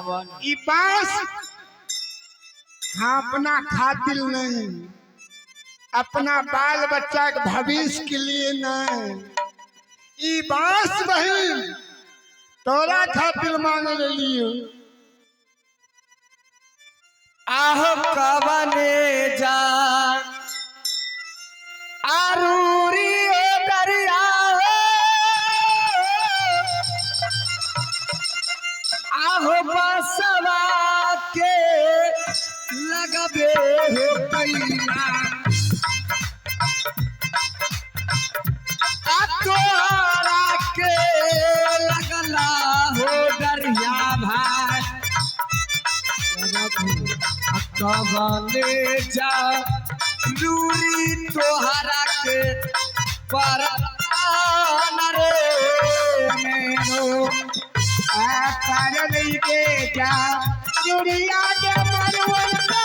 ई बांस हाँ अपना खातिर नहीं, अपना बाल बच्चा के भविष्य के लिए नहीं, ई बांस बहन तोरा खातिर मांग लियो। आहो कवने जा आरूरी दरिया आहो बसवा के लगबे हो कैला तोरा के लगला हो दरिया भाई कवने जा लूरी तोहरा के पर मेरो नहीं के जा चुड़िया के मरवंता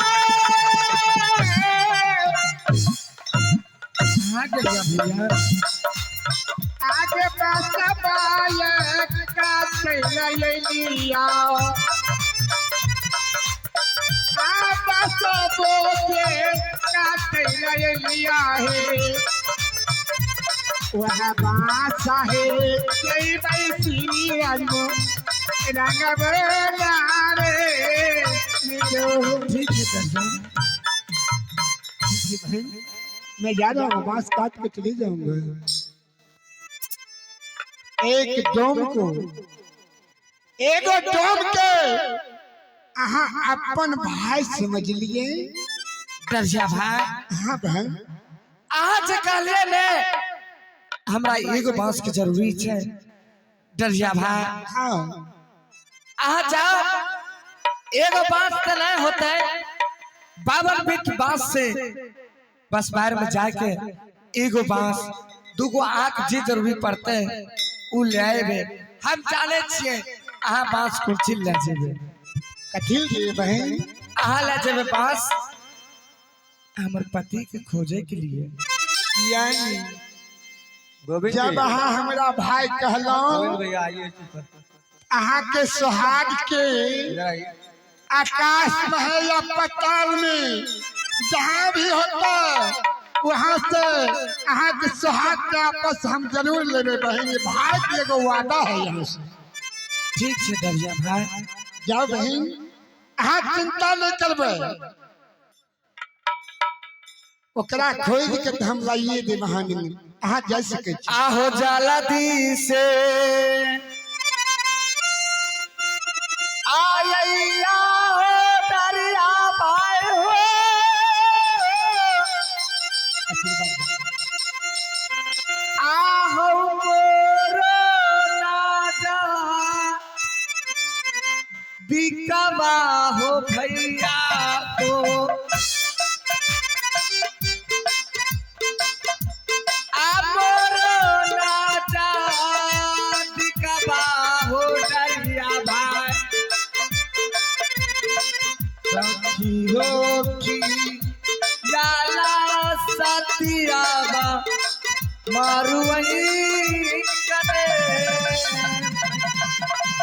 आगे पासा बालक का चले लिया बोले का चले लिया है वह बासा है कई बैसी रंग रे ठीक है मैं जा रहा हूँ बांस काट के चले जाऊंगा। एक डोम के अपन भाई समझ लिए दर्जा भाई। हाँ बहन आज काले में हमरा एगो बांस के जरूरी है दर्जा भाई। हाँ आ जाओ एगो बांस तो नहीं होता है 52 फीट बांस से बस बाहर में जाके एगो बांस दूगो आंख जी जरूरी पड़ते है उ ले आए हम जाने छिए आहा बांस कुर्सी ले जेबे कथिल के बहन आहा ले जेबे बांस हमर पति के खोजे के लिए यानी जब अहाँ हमरा भाई कहलौं अहाँ के सुहाग के आकाश में है या पताल में जहाँ भी होता वहाँ से अहाँ के सुहाग के आपस हम जरूर लेबे बहन। भाई के एगो वादा है यहाँ से। ठीक है दर्जा भाई जाओ बहन अहाँ चिंता नहीं करबे ओकरा खोज के हम लाइए दे बहानी में अहाँ जा सके छी। आहो जाला दी से आयैया हो दरिया भाई हो आहो मोरो नाजा बिकवा हो भैया हो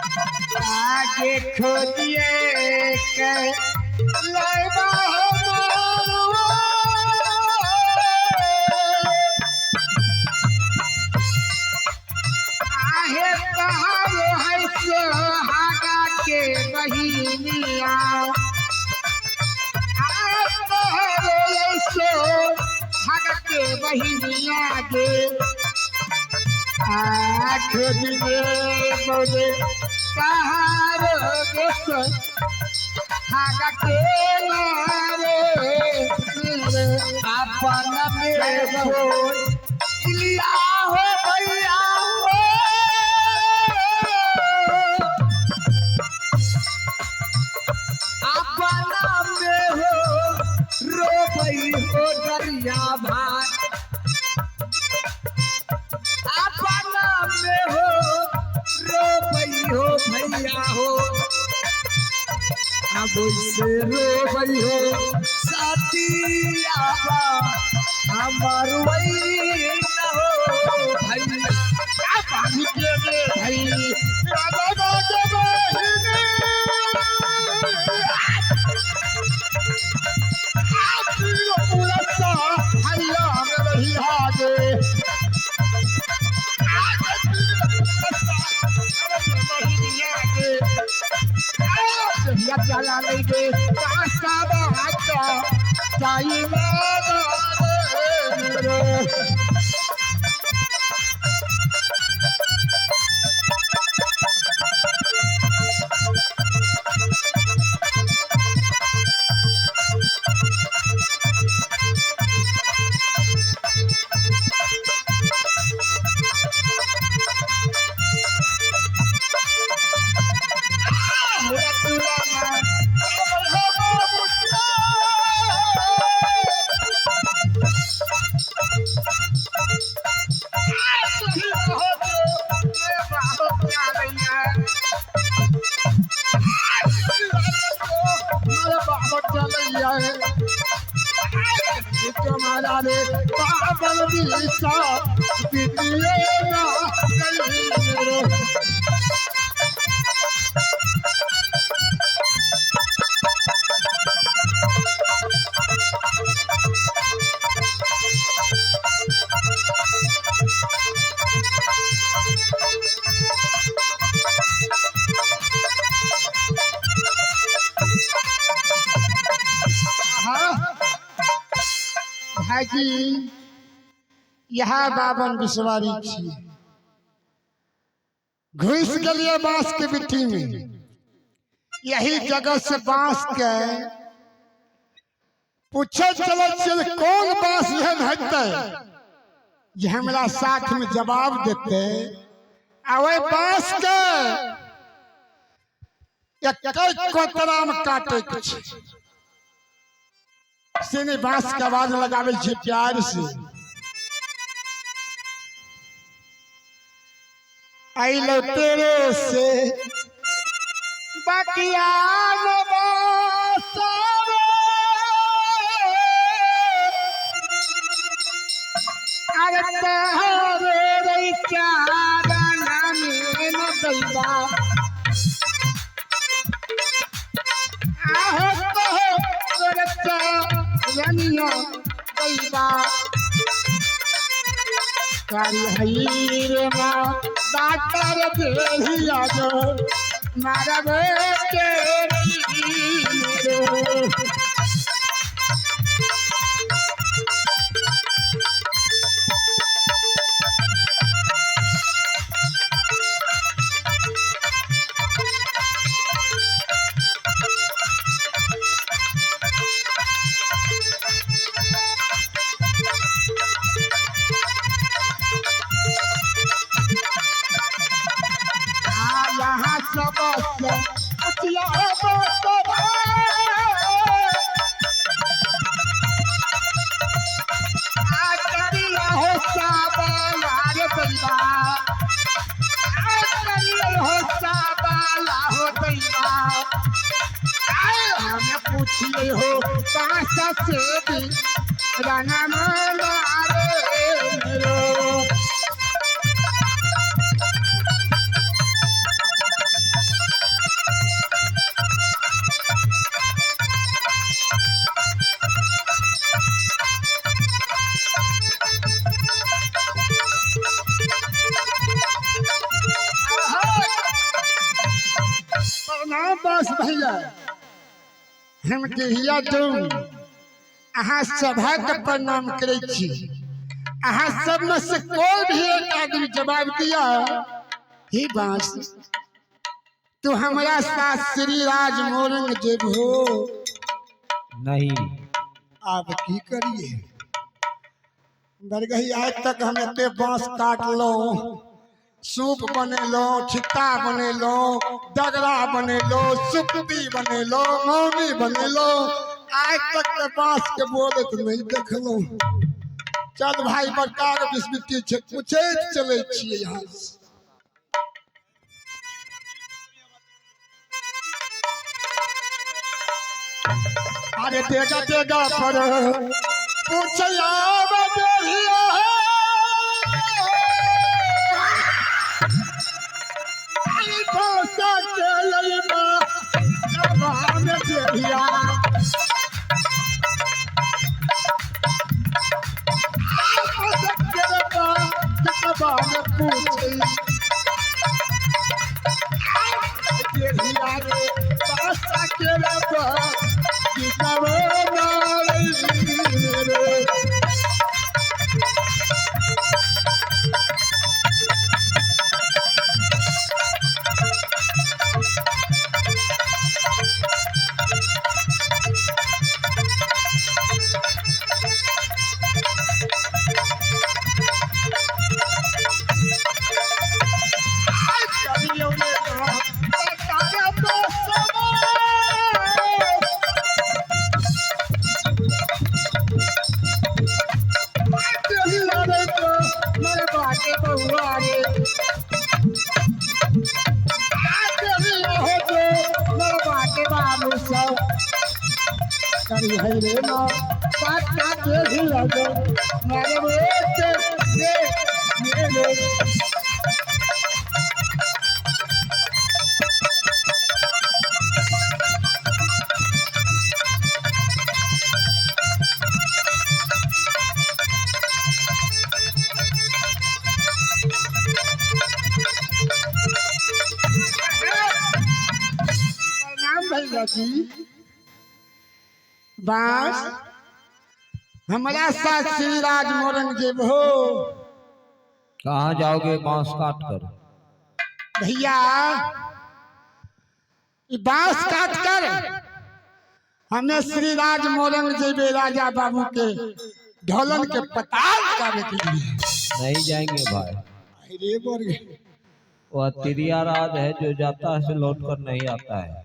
आगे खोदिए के लैबा हो मारुआ आहे कहारो है सोहागा के बहिनिया आहे कहारो है सोहागा के बहिनिया गे खोदिए बोले कहारो के हागा के नारे अपन में हो इलिया हो भैया हो अपन में हो रो भई हो दरिया भाई अपन में हो रो भई हो भैया हो अब से रो भई हो साथी आवा हमार वही न हो भैया पानी के भाई राजा के बहिनी चला लेके पासा बाचा जाई मेरा तुम्हारा रे पावन दिशा बिटिए ना गई भाजी यहाँ बावन बिसवारी थी घुस गलिए बांस के बिट्टी में यही जगह से बांस के पूछे चलो चल कौन बांस यह भटते ये हमारा साथ में जवाब देते आवे बांस के कोतरा में काटे सीने बांस के आवाज लगावे छे प्यार से आई लो तेरे से बकिया मारा पूछिए हो पासा से भी राना मारे बस भैया हम कहिया तुम अहाँ सभा के प्रणाम करे छी अहाँ सब में से कोई भी एक आदमी जवाब दिया ही बास तू हमारा साथ श्री राज मोरंग जेबो नहीं आप की करिए बरगही आज तक हम एते बांस काट लो सूप बनेलो छिट्टा बनेलो डगरा बनेलो सुपी बनेलो मौनी बनेलो आज तक के बांस के बोले तो नहीं देखलो चल भाई बड़का बिस्मिट्टी छे पूछे चले छिए यहाँ अरे देगा देगा पर पूछया बदरिया पूछे बासा के रबा किताबो मारी रे करी है रे ना बात का देख लगे मारे बेटे मेरे प्रणाम भैया जी बास हमारा साथ श्री राज मोरंग जेब हो कहाँ जाओगे बांस काट कर? भैया ये बांस काट कर हमें श्री राज मोरंग जेबे राजा बाबू के ढोलन के पताल काटे के लिए। नहीं जाएंगे भाई, अरे बोल वह तिरिया राज है जो जाता है से लौट कर नहीं आता है।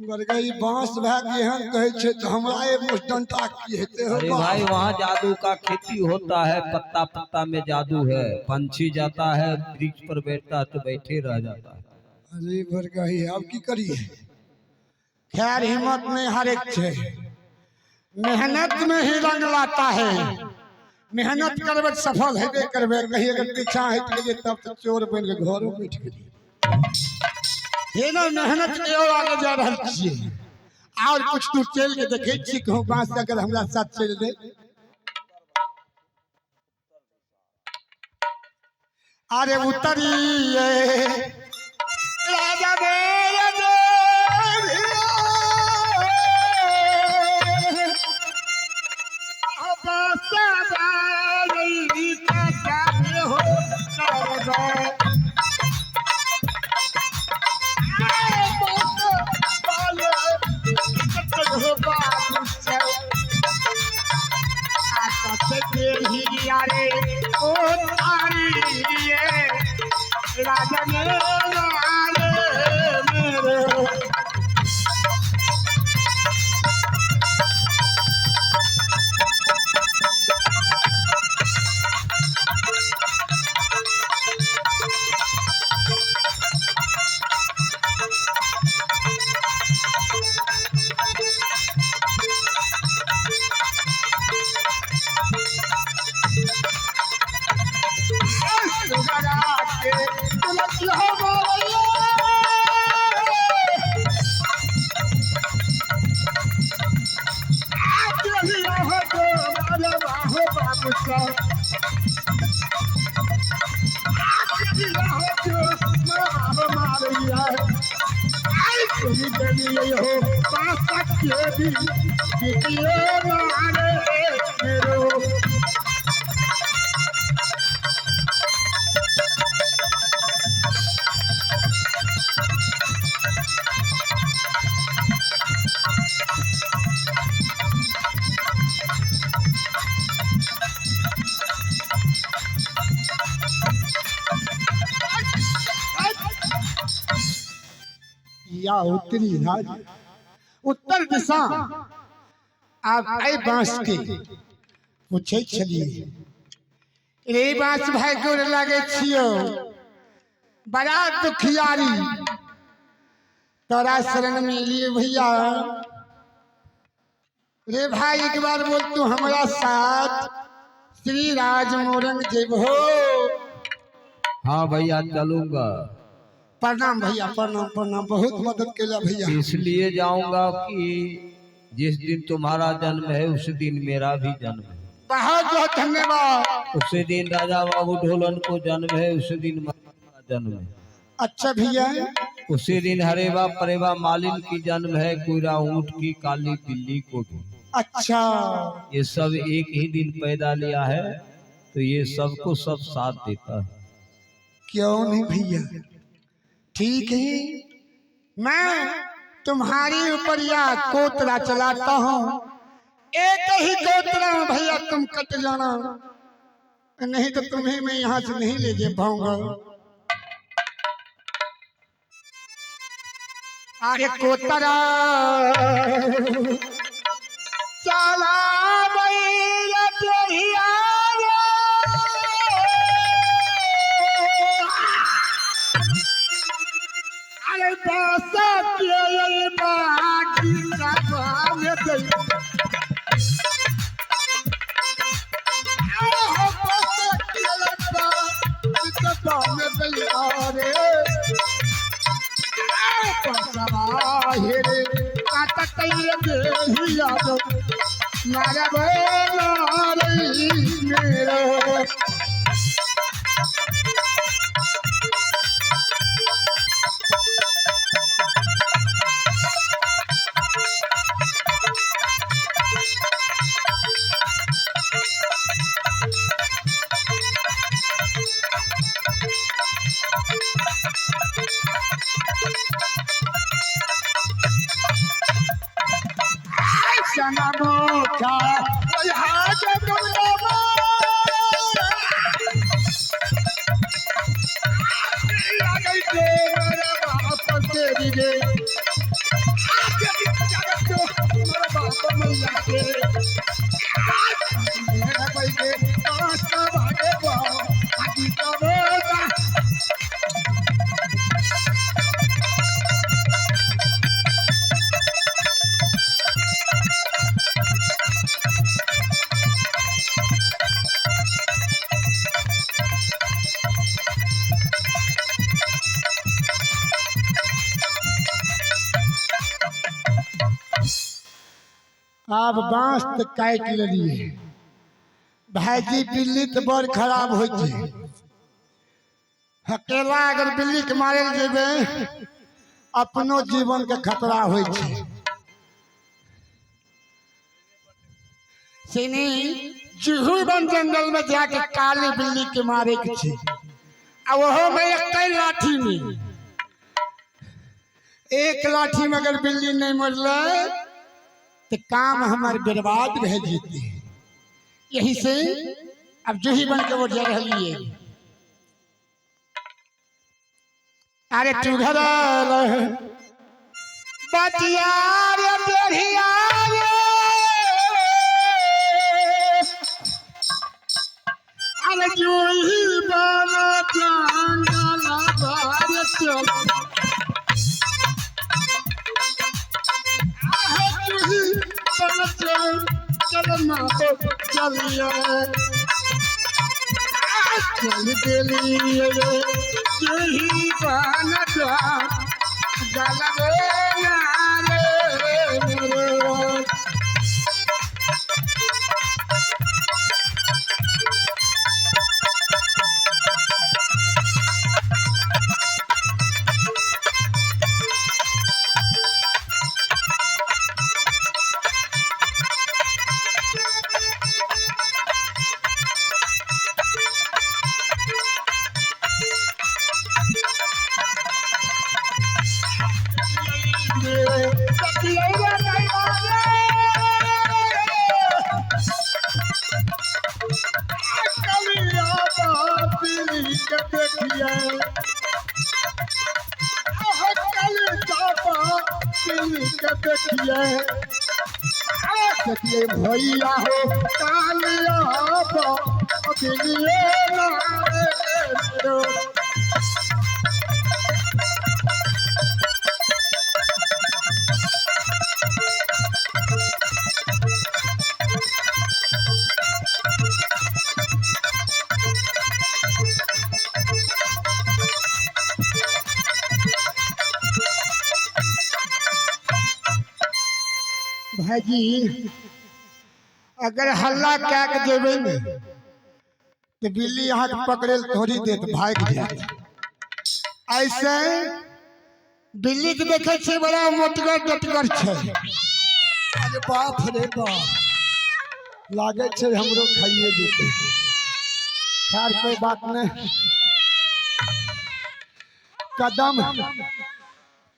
गई बांस भाग गेहन कहे छे तो हमरा ए मुस्टंटा की हेते हो। अरे भाई वहाँ जादू का खेती होता है, पत्ता पत्ता में जादू है, पंछी जाता है वृक्ष पर बैठता है तो बैठे रह जाता है। अरे भर गई अब की करिए, खैर हिम्मत में हर एक छे, मेहनत में ही रंग लाता है। मेहनत करबे सफल हेबे करबे, कहीं अगर पीछा हट गए तब तो चोर बन के घरों बैठ गए। ये ना मेहनत के और आगे जा रहा छिए और कुछ तू चल के देखे छी कहूं बांस अगर हमरा साथ चल दे। अरे उतरिए राजा मेरे देविया अब सदा नहीं जाने हो करबे राजा मेरे या उत्तरी राज उत्तर दिशा आप आई बांस के पूछे छलिए रे बांस भाई गोर लागे छियो बड़ा दुखियारी तोरा शरण में लिए भैया रे भाई एक बार बोल तू हमारा साथ श्री राज मोरंग जेब हो। हाँ भैया चलूंगा। प्रणाम भैया प्रणाम प्रणाम, बहुत मदद केला भैया। इसलिए जाऊंगा कि जिस दिन तुम्हारा जन्म है उस दिन मेरा भी जन्म है। बहुत बहुत धन्यवाद। उसी दिन राजा बाबू ढोलन को जन्म है, उस दिन मेरा जन्म है। अच्छा भैया उसी दिन हरेवा परेवा मालिन की जन्म है, कोयरा ऊंट की काली बिल्ली को भी। अच्छा ये सब एक ही दिन पैदा लिया है, तो ये सबको सब साथ देता है। क्यों नहीं भैया, ठीक है, मैं तुम्हारी ऊपर यह कोतरा चलाता हूँ। एक ही कोतरा में भैया तुम कट जाना, नहीं तो तुम्हें मैं यहाँ से नहीं ले जा पाऊंगा। अरे कोतरा चला भैया तेरिया रे। अरे बसा के बाकी सब में दे। अरे बसा के बाकी सब में दे। अरे हेरे काटा कइले देहिया दो नारा नारी मेरा। मोचा आज गुलामा लगे के मेरे बाप तेरी रे। मेरे बाप मैया के मेरे भाई के रास्ता भागे बाओ आदि का बेटा। आप बांस तो काट लिए भाईजी, बिल्ली तो बड़ खराब हो। अकेला अगर बिल्ली के मारे जेबे अपनो जीवन के खतरा हो। जुहू बन जंगल में जाके काली बिल्ली के मारे के छे, वह में एक लाठी में, एक लाठी में अगर बिल्ली नहीं मरल तो काम हमारे बर्बाद रह जेते। यही से अब जही बन के वो जा रही है। अरे तू घर बतिया रे तेरिया रे। अरे जही बना जंगला बारे चल चलना तो चलिए चल दिलिए यही बना गलबे नारे मेरे। देखिए भैया हो कालिया भाजी अगर हल्ला क्या के देवे न तो बिल्ली यहाँ के पकड़े थोड़ी देर भाग जाए। ऐसे बिल्ली के देखे छे बड़ा मोटगर डटगर छे। अरे बाप रे बाप, लागे छे हमरो खाइए देते। खैर कोई बात नहीं, कदम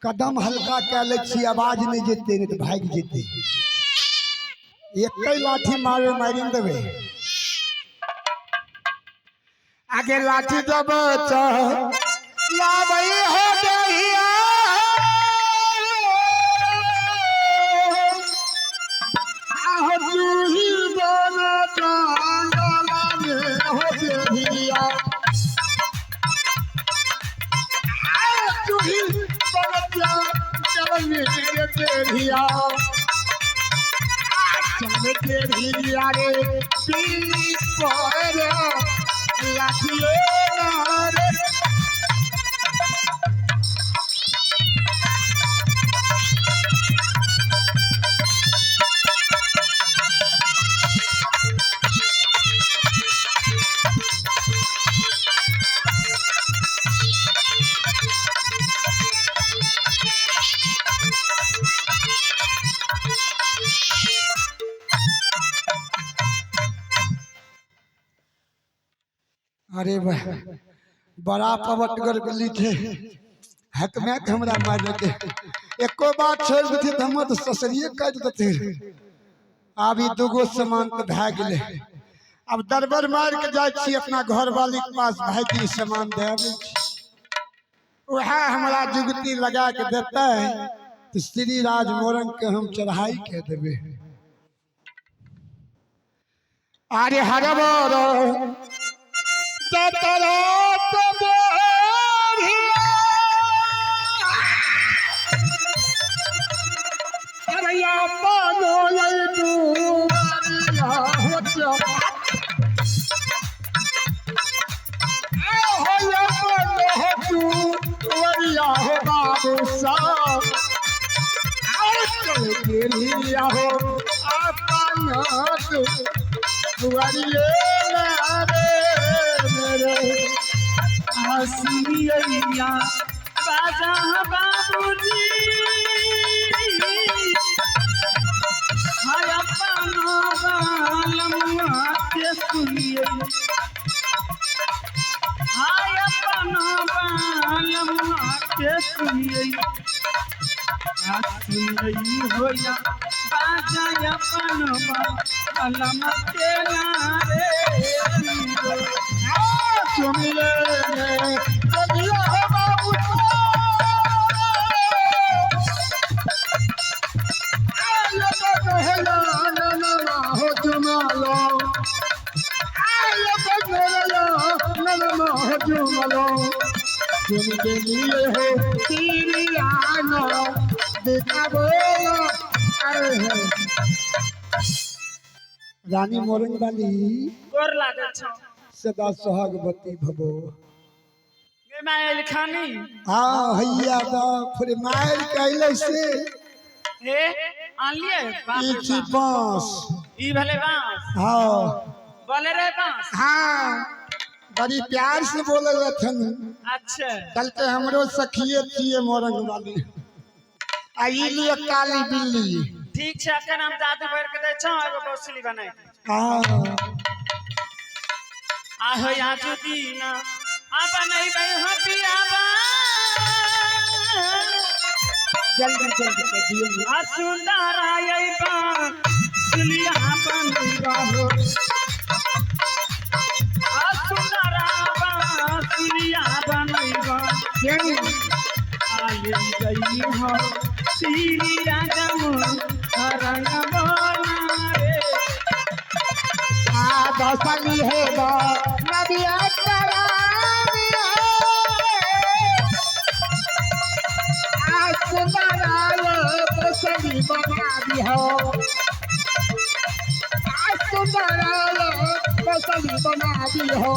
कदम हल्का कह ले छी, आवाज नहीं जेते नहीं तो भाग जेते। एक लाठी मारे मारी देवे, आगे लाठी जब लाबई हो देहिया आहो जूही बना जंगला में हो देहिया आहो जूही बना जंगला में हो देहिया चल देहिया रे पीली पर लाठी रे अरे वाह, बड़ा पवटगर गली थे। हकमैत हमरा मार के एको बात छोड़ देते तो हम तो ससुरिए काट देते। अब ई दुगो सामान तो भए गेले, अब दरबर मार के जाय छी अपना घर वाली के पास, भाईजी सामान दे आबै छी। वह हमरा जुगती लगा के देता है तो श्री राज मोरंग के हम चढ़ाई के देवे। अरे हरबर बाबू साहब हो हसिया बाजा बाबूजी हाय अपना बालमुआ के सुनिए, हाय अपना बालमुआ के सुनिए। सुनई होया बाजा अपन बालम के नारे सुनिए चलिए हो बाबू हो जुमालो जुमालो तुम के लिए हो तिरियानो दिखाबो। रानी मोरंग वाली गोर लागे छ सदा सुहागवती भवो। गे माइल खानी हाँ हैया बाप रे मार कैले से हे आलिए ई छी बांस। ई भले बांस हाँ बोले रे बांस। हाँ बड़ी प्यार से बोले रहन। अच्छा कल के हमरो सखिए छिए मोरंग वाली। आई लिए काली बिल्ली। ठीक छै, अखन हम दादू भर के दै छ एगो बौसली बनाई। हाँ आहो आजू दीना आ बनई बई हटियाबा जल्दी जल्दी कर दियो। आ सुंदर आई बा सुलिया बनई हो आ सुंदर बा सुलिया बनई बा आई गई हो श्री राजम रंग बोला रे दसली है नदिया दसली बना दी हो दसली बना दी हो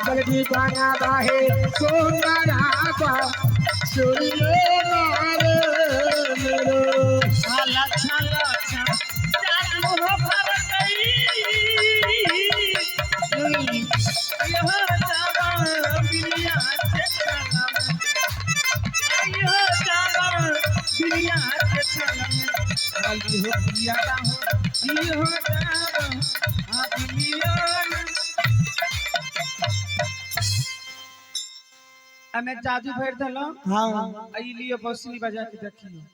जल्दी बना है सुंदरा सुनिए मेरे लच्छा लच्छा जादू हो भर गई यह जवान बिलिया के कलम बलिया के चलन वाली हो पिया हो ई हो जाब आ दिलियो हमें जादू भर दलो हाँ आई लियो बसुली बजा के देखियो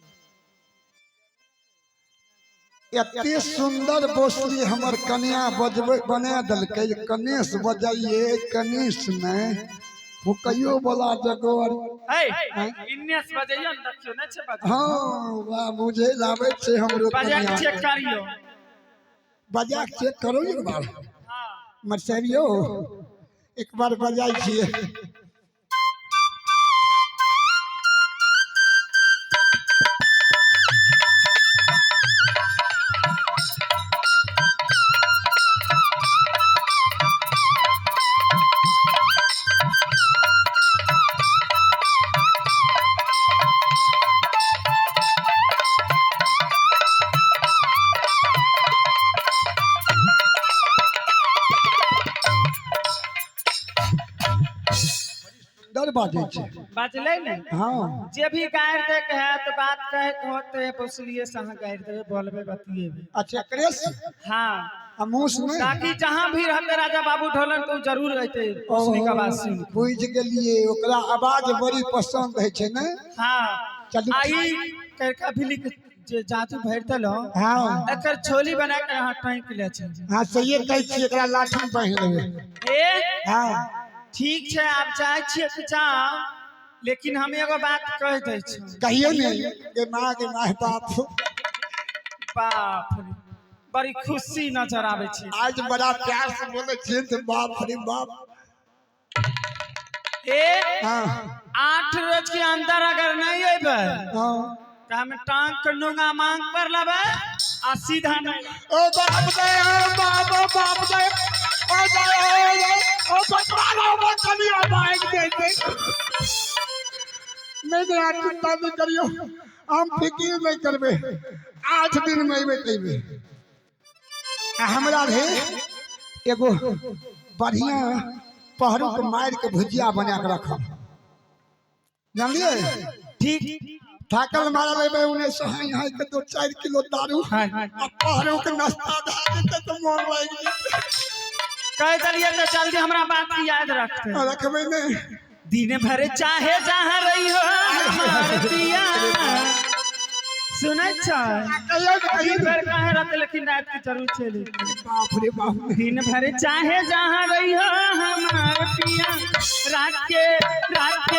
एते सुंदर बोसली हमर कन्या बजबे बना दलकै कनेश बजाइए कनेश में फुकइयो वाला जगोर ए इन्नेस बजाइयो न देखियो न छे बजा हाँ वाह मुझे लावे छे हमरो बजा के कन्या चेक करियो बजा के चेक करो एक बार हां मरसेबियो एक बार बजाई छिए डर बाजे छे बजले ने हाँ जे भी गायर दे के है तो बात कहे के होते बसुलिए से हां गायर दे बोलबे बतिए अच्छा क्रेस हां मूस में ताकि जहां भी रहते राजा बाबू ढोलन तो जरूर रहते बसुली का बात सुन बुझ गेलिए ओकरा आवाज बड़ी पसंद है छे ने हां चलू आई करका भी लिख जे जादू भर दलो हाँ एकर छोली बना के हां टाइम ले छै हाँ सही कहै छी एकरा लाठी पहिन लेबे ए हाँ ठीक है आप चाहे छिए कि जाओ लेकिन हम एगो बात कह दे छी कहियो नहीं के माँ बाप बाप रे बड़ी खुशी नजर आवे छी आज बड़ा प्यार से बोले छे तो बाप रे बाप ए हाँ 8 रोज के अंदर अगर नहीं अबे हाँ तो हम टांग के नोंगा मांग पर लेबे आ सीधा नहीं ओ बाप दे ओ बचवाना वो कनिया बाइक दे नहीं आज चिंता नहीं करियो हम फिकिर नहीं करबे 8 दिन में अइबे तइबे हमरा रे एगो बढ़िया पहरू के मार के भुजिया बना के रखब जानलिए ठीक थाकल मारा लेबे उन्हें सहाय हाय के 2-4 किलो दारू हां आ पहरू के नाश्ता धा देते तो मोर लाग जेते कह दलिए तो जल्दी हमरा बात की याद रखते रखबे ने दिन भर चाहे जहां रही हो हमार पिया सुनै छ दिन भर कहे रहते लेकिन रात के जरूर चले बाप रे बाप दिन भर चाहे जहां रही हो हमार पिया रात के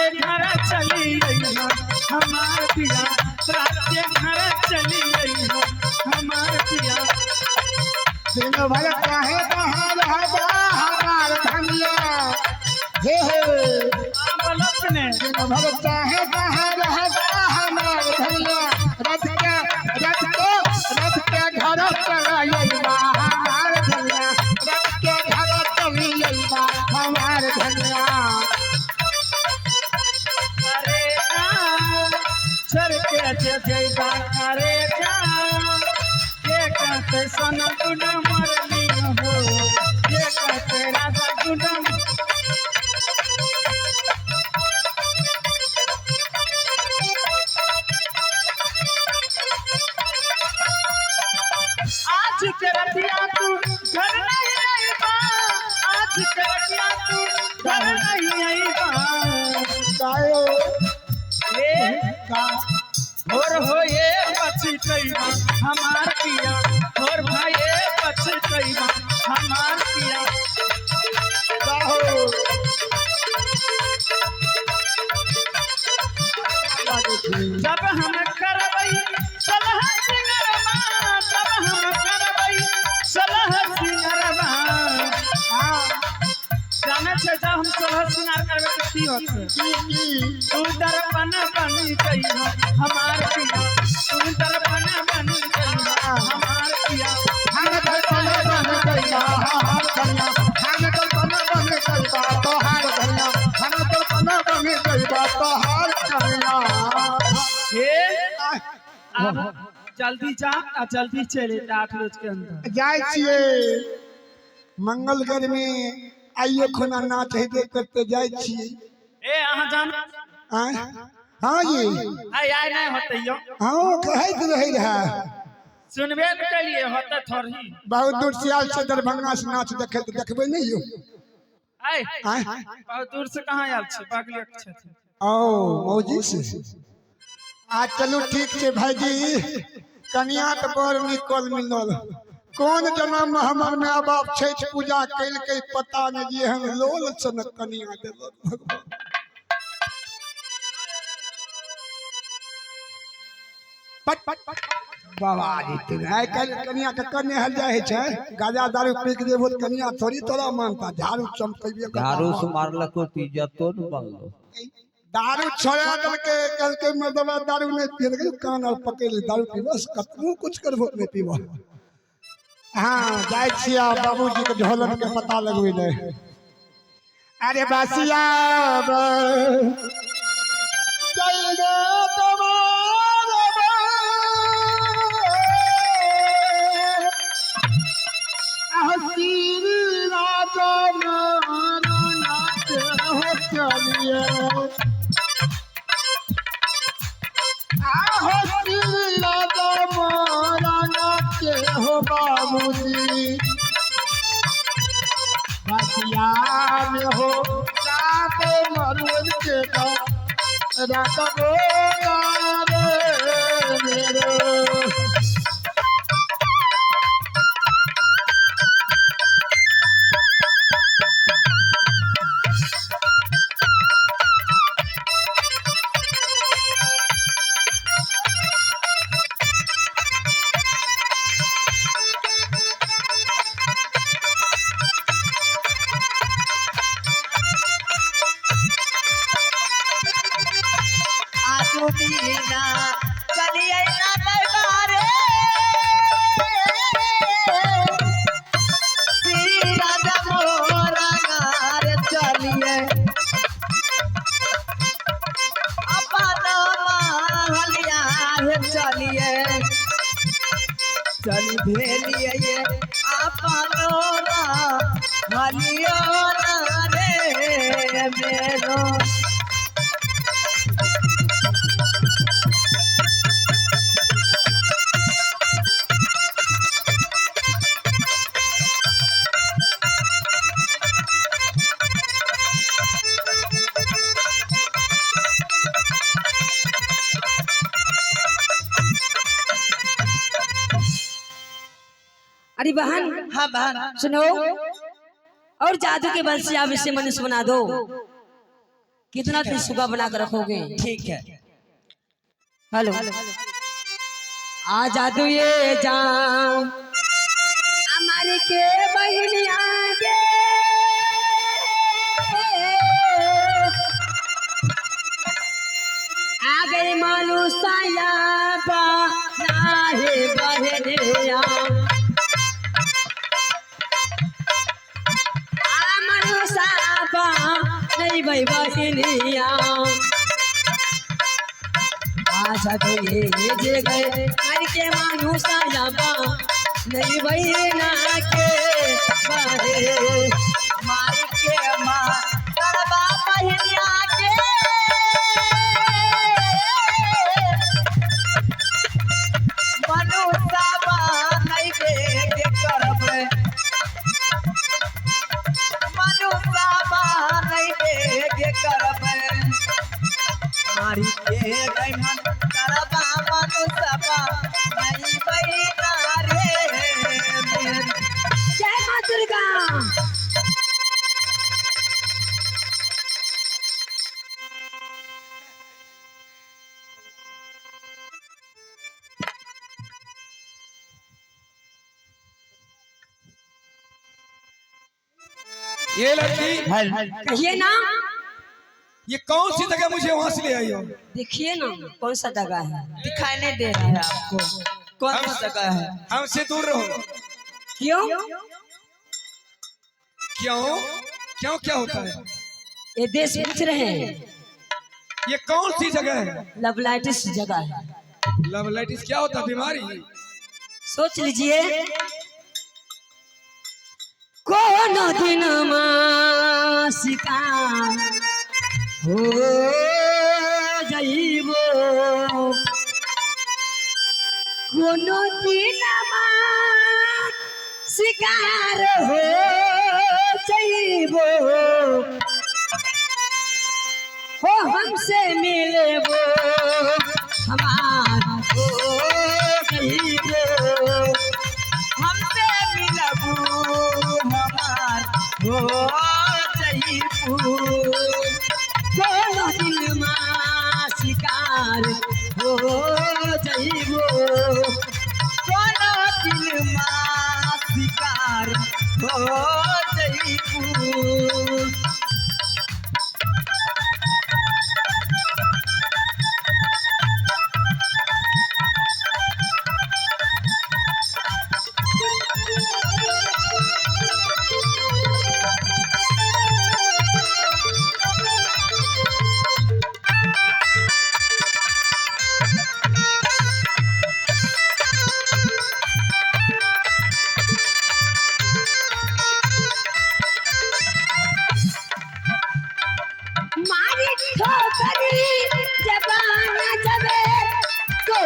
घर चली गई हो हमार पिया रात के घर चली गई हो हमार पिया दिन भर चाहे कहाँ रहबा हमार धनिया हे बोलत ने दिन भर चाहे कहाँ रहबा हमार धनिया रथ के घर चलैबा हमार धनिया रथ के घर चलैबा हमार धनिया अरे छोड़ के जइबा अरे जा के कहते सन गुना मरनी हो के कहते राजा गुना आज के रतिया तू घर नहीं आईबा आज के रतिया तू घर नहीं आईबा गायो ए का भोर होए पछतैबा हमार पिया भोर भए पछतैबा हमार पिया गाहो जब हम करबै सलह सिंगरबा जब हम करबै सलह सिंगरबा जाने छे जब हम सलह सिंगार करबै तो की होतै तू दर्पण बन गई हमार पिया तू दर्पण बन गई हमार पिया हम दर्पण बन गइया हमार धनिया हम दर्पण बन गइबा तोहार धनिया हम दर्पण बन गइबा तोहार धनिया हे अब जल्दी जा आ जल्दी चले 8 रोज के अंदर जाय छिए मंगलगढ़ में आइयो खुना नाच हेबे करते जाय छिए ए अहाँ जान आय हाँ जी आई आई नहीं होते यो हाँ कहत रही रहा सुनबे न करिए होता थोड़ी बहुत दूर से आयल से दरभंगा से नाच देखे तो देखबे नहीं हो आई आय बहुत दूर से कहाँ आयल छे बगले के छे ओ मौजी से आ चलू ठीक छै भाईजी कन्या तो बड़ निकल मिलल कौन जन्म में हमर माय बाप छठ पूजा कैल के पता नहीं जी हम लोल सन कन्या देलक भगवान पट पट पट बाबा जी तुम आइ काल कन्या के कन्या हल जाए छै गाजा दारू पी के देबो कन्या थोड़ी तोरा मानता झाड़ू चमकैबे झाड़ू से मारलको तो इज्जतो न बनलो। दारू छोड़ा दल के कल के मतलब दारू नहीं पिए के कान और पकड़ ले दारू पीबस कतनो कुछ करबो नहीं पीबो हाँ जाय छिया बाबूजी के ढोलन के पता लगवे ले अरे बासिया जय रे हसीर राजा मारा नाच हो चलिए हो बाबूजी बसिया में हो रात मरुन के रात मेरे दीना चलिए ना दरबारे श्री राजा मोरा नार चलिए अपन महलिया चलिए चल भेलिए अपन महलिया रे मेरो अरे बहन हाँ बहन सुनो और जादू के बल से आप इसे मनुष्य बना दो कितना दिन सुगा बना कर रखोगे ठीक है हेलो आ जादू ये जाओ हमारे के बहन आगे आ गए मानो साया ना है बहनिया नहीं भाई बहनिया आशा तो ये जे गए घर के मानू सायाबा नहीं बहना के बारे मारी के माँ करबा बहनिया के मनुष्य बा नहीं के करब मारी के गहन करबा मनुष्यबा नहीं बहिना रे जय मां दुर्गा ये लड़की कहिए ना ये कौन सी जगह मुझे वहां से ले आई हो? देखिए ना कौन सा जगह है दिखाई नहीं दे रहा है आपको कौन सी जगह है हमसे दूर रहो। क्यों क्यों क्यों क्या होता है? ये देश पूछ रहे हैं ये कौन सी जगह है? लवलाइटिस जगह है लवलाइटिस क्या होता है? बीमारी? सोच लीजिए कौन दिन मासिका हो जइबो कोनो दिनमा शिकार हो जइबो हो हमसे मिलेबो हमार हो जइबो हमसे मिलबू हमार हो जइबू कोनो दिनमा शिकार हो जइबो कोनो दिनमा शिकार हो जइबू मारी ठोकरी जबाना जबे तो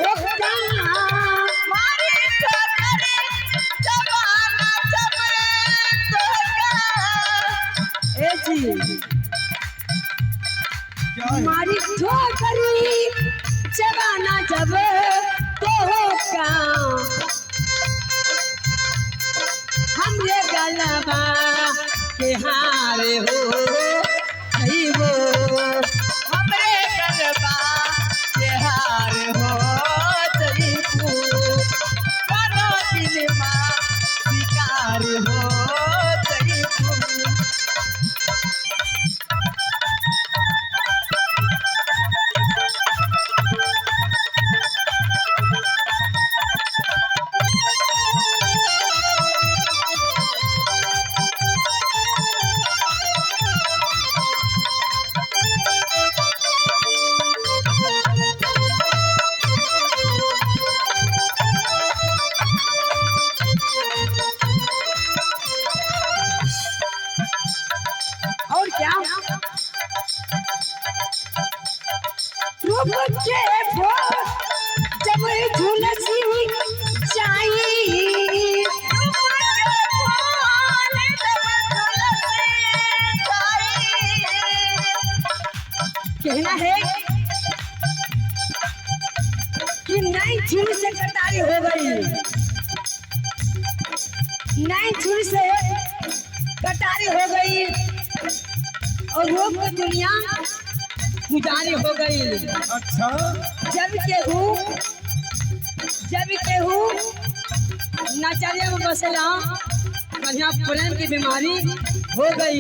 मारी ठोकरे जबाना जबे तोहका ए जी मारी ठोकरी जबाना जब तो हमरे गलबा के हारे हो जइबो हमरे गलबा के हार हो जइबू कोनो दिनमा शिकार हो जइबू और क्या रूप के भो जब झुलसी चाहिए कहना है कि नई छुरी से कटारी हो गई नई छुरी से कटारी हो गई और रोग की दुनिया गुजारी हो गई अच्छा जब केहू नचरिया में बसेला बढ़िया प्रेम की बीमारी हो गई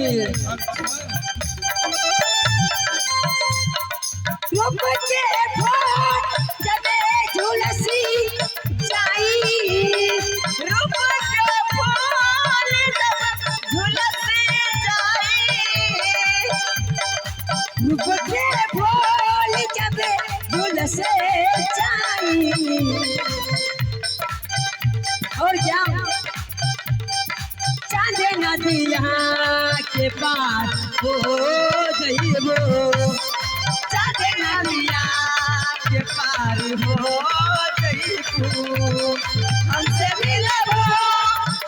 रूप के भोर जबे झुलसी जाई रूप के फूल जब झुलसी जाई रूप के भोर जबे झुलसे जाई और क्या चांद नदिया के पार हो जइबो चाँद नदिया के पार हो जइबू हमसे मिलबो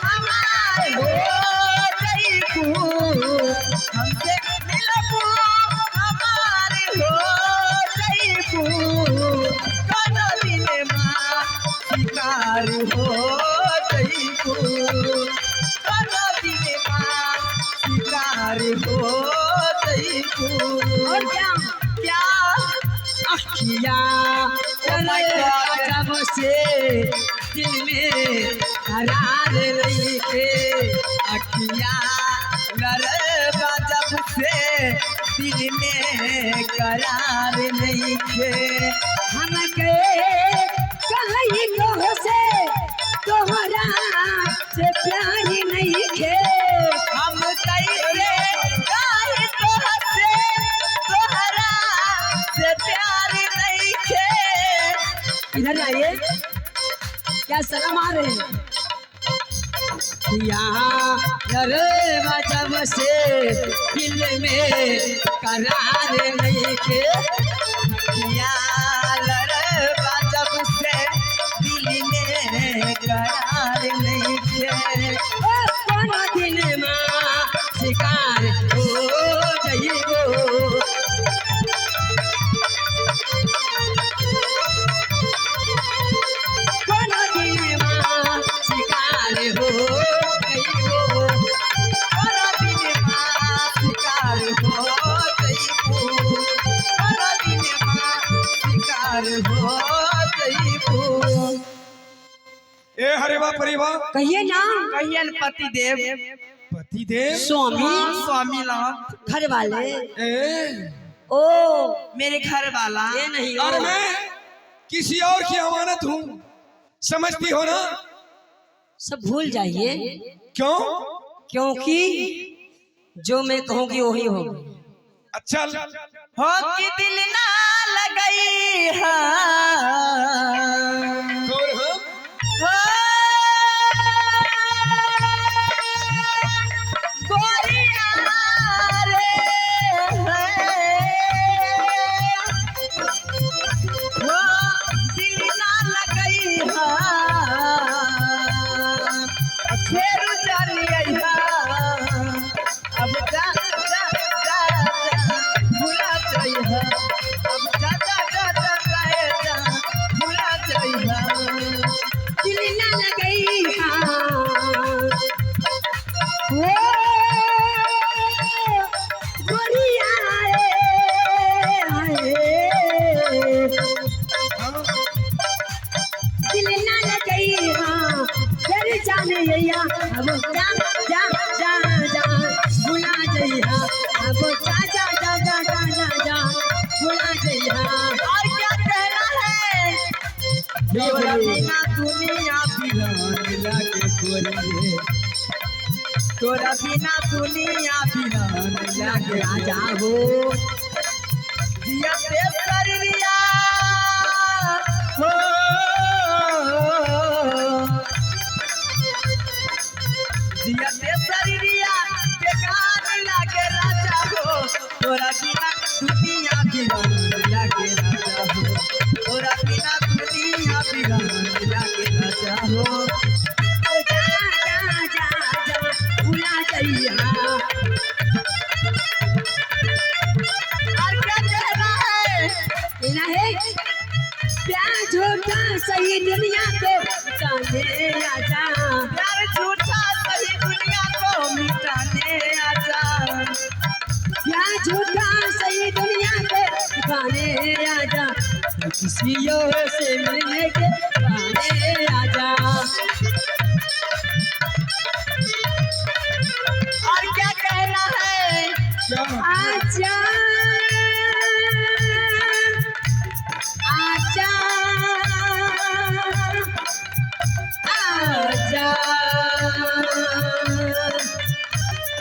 हमार हो जइबू हमसे मिलबो हमार हो जइबू कोनो दिनमा शिकार हो जइबू कोनो दिनमा शिकार हो जइबू और क्या क्या अखिया जब से दिल में करार रही के अखिया गरबा जब से दिल में करार नहीं थे हम के कहीं तो से तोहरा से प्यार नहीं खे हम कैसे काहे तोहसे तोहरा से प्यार नहीं थे इधर आइए क्या शर्म आ रहे हैं यहाँ गरबा जब से दिल में करार नहीं खे ए हरिवा परिवा कहिए ना। कहिए न पति देव, पति देव स्वामी स्वामी नाथ, घर वाले। ए ओ मेरे घर वाला। ये नहीं और ओ। मैं किसी और की अमानत हूँ, समझती हो ना? सब भूल जाइए, क्यों? क्योंकि जो मैं कहूँगी वही होगा। अच्छा हो कि दिल ना लगई है, और हम हो गोरिया रे हो दिल ना लगई है, फेर चली है। अब जा जा जा भुला चाहिए, अब जा जा जा जा जा भुला चाहिए। दिल न लगई वो गोरिया दिल न लगई फिर जाने अब जा जा जा जा भुला जइहा, अब जा जा जा जा जा जा जा भुला जइहा। और क्या कहना है? तोरा बिना दुनिया बिरान लागे गोरिये, तोरा बिना दुनिया बिरान लागे राजा हो जिया ते शरीरिया हो, जिया ते शरीरिया बेकार लागे राजा हो। तोरा बिना दुनिया बिरान लागे राजा हो, तोरा बिना दुनिया बिरान लागे राजा हो। जा जा जा जा भुला जइहा। और क्या कहना है? कहना है प्यार झूठा सही दुनिया को जाने आजा। प्यार झूठा सही दुनिया को मिटाने आजा, प्यार झूठा सही दुनिया को दिखाने आजा, किसी और से मिलने के बहाने आजा। और क्या कहना है? आजा आजा आजा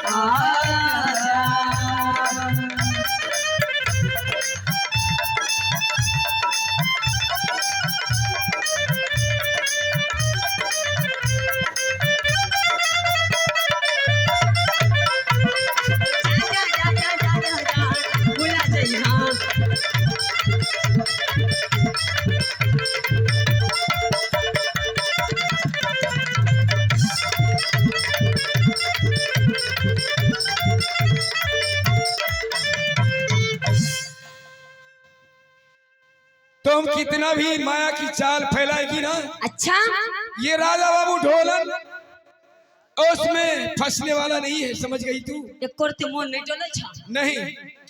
आजा। जा जा जा जा जा जा भुला जइहा। तुम कितना भी माया की चाल फैलाएगी ना, अच्छा ये राजा बाबू ढोलन उसमें फंसने वाला नहीं है, समझ गई तू? एक कुर्ती मोन नहीं डोले छा। नहीं।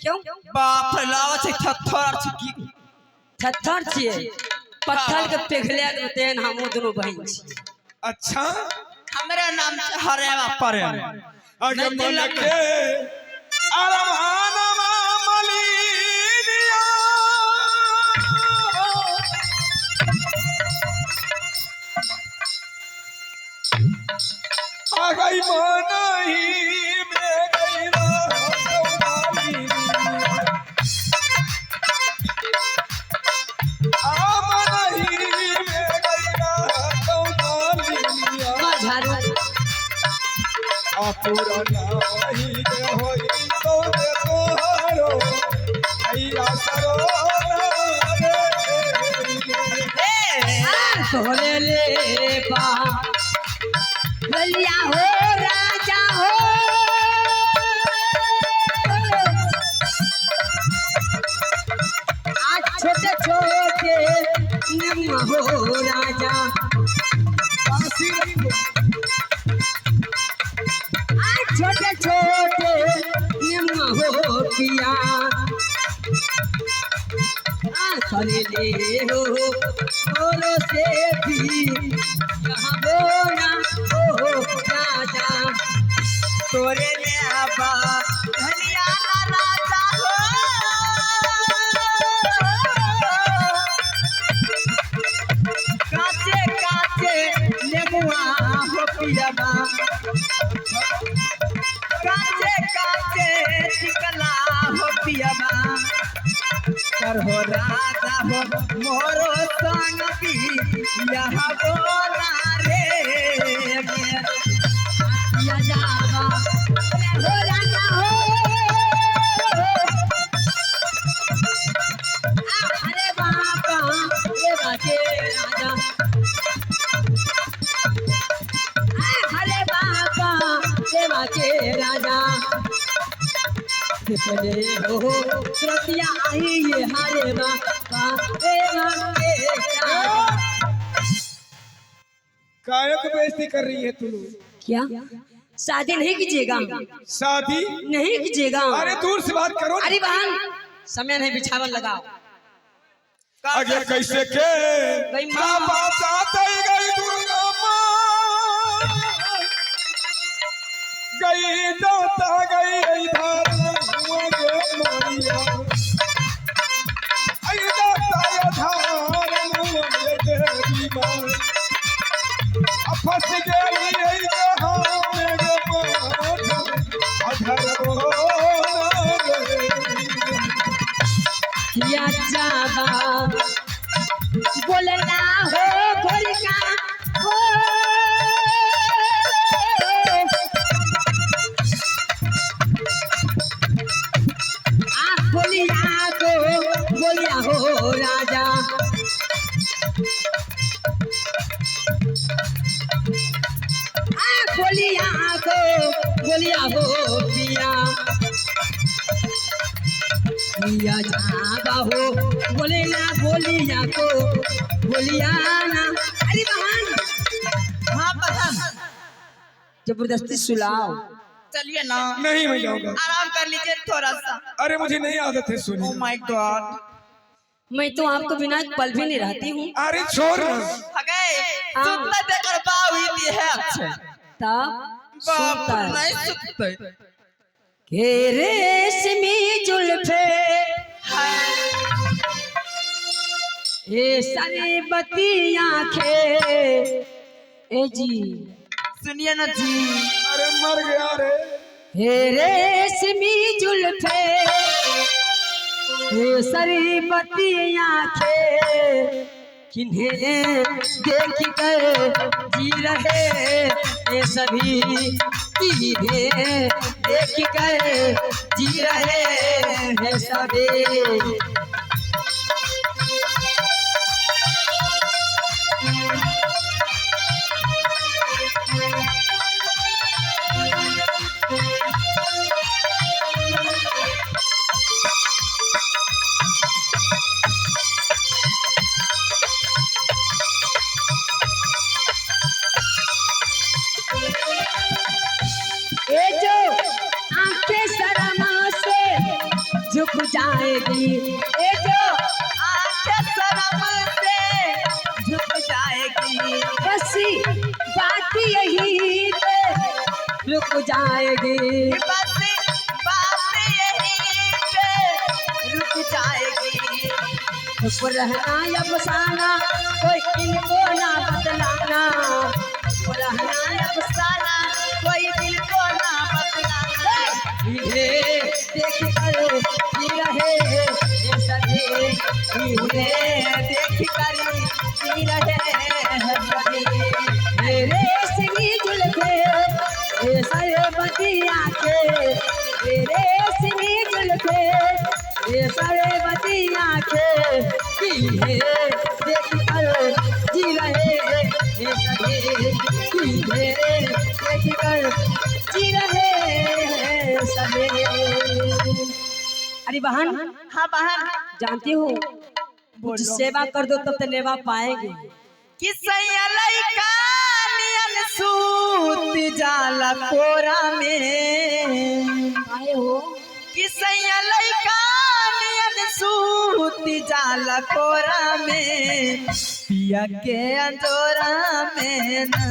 क्यों? बाप लावा से थर छिकी थर छिए पत्थर के पिघले देते हैं हम दोनों बहन छी। अच्छा हमरा नाम हरेवा परे अगर मन के अरमानमा मलिनिया आ गई मनही में गई झाड़ू पुराना ही होई तो दे तोहरो भैया सरोना रे सोले ले पा भलिया हो राजा हो आज छोटे छोटे नम हो राजा आज छोटे छोटे नम हो पिया ले हो बोलो से भी यहाँ बोला ओ राजा तोरे ने आबा धनिया राजा हो काचे काचे नेमुआ हो पियाबा काचे काचे टिकला हो पियाबा कर हो राजा हो मोरो संग भी यहाँ बोला रे या जावा हो राजा हो अरे बापा ये बाके राजा अरे बापा ये बाके राजा कितने हो श्रुतिया आई ये हरे बापा ये बाके राजा कायक बेइज्जती कर रही है तू लोग। क्या शादी नहीं कीजिएगा शादी नहीं कीजिएगा अरे दूर से बात करो ना। अरे बहन समय नहीं बिछावन लगाओ आगे कैसे के गई माँ। बाप जाते गई दुर्गा माँ गई जाता गई इधर हुआ गे मारिया आई जाता इधर हुआ गे देवी माँ फंस गई जहाँ मेरे माथ अधर या जाबा बोलना हो गोरिका हो बोलिया हो राजा बोलिया हो पिया पिया जाबा हो बोलिया को बोलिया ना अरे बहन हाँ बहन जबरदस्ती सुलाओ चलिए ना नहीं मैं जाऊंगा। आराम कर लीजिए थोड़ा सा अरे मुझे नहीं आदत है सोने ओ की। माय गॉड मैं तो आपको बिना एक पल भी नहीं रहती हूँ अरे छोड़ ना। अगे हाँ। सुनते बेकर बाव हुई है अच्छे तब बाप सुनता है नहीं सुनते के रेशमी जुल्फे ए सारी बती आंखें ए जी सुनिए ना जी अरे मर गया रे। हे रेशमी जुल्फे हे सारी बती आंखें किन्हें देख कर जी रहे ये सभी किन्हें देख कर जी रहे हैं सभी ये जो आंखें शर्मा से झुक जाएगी ये जो आंखें शर्म से झुक जाएगी बस बात यही पे रुक जाएगी बस बात यही पे रुक जाएगी चुप रहना या बसाना कोई इनको ना बतलाना चुप रहना या बसाना कोई दिल को ना बतलाना इन्हें देख कर जी रहे ये सभी उन्हें देख कर जी रहे हैं सभी मेरे सिंगी जुल्फे ये सारे बतिया के मेरे सिंगी जुल्फे ये सारे बतिया के इन्हें देख कर जी रहे ये सभी इन्हें देख कर जी रहे हैं सभी अरे बहन हाँ बहन जानती हो कुछ सेवा कर दो तब तो लेवा पाएंगे किसैया लइका नियन सूत जाला कोरा में आए हो किसैया लइका नियन सूत जाला कोरा में पिया के अंजोरा में ना।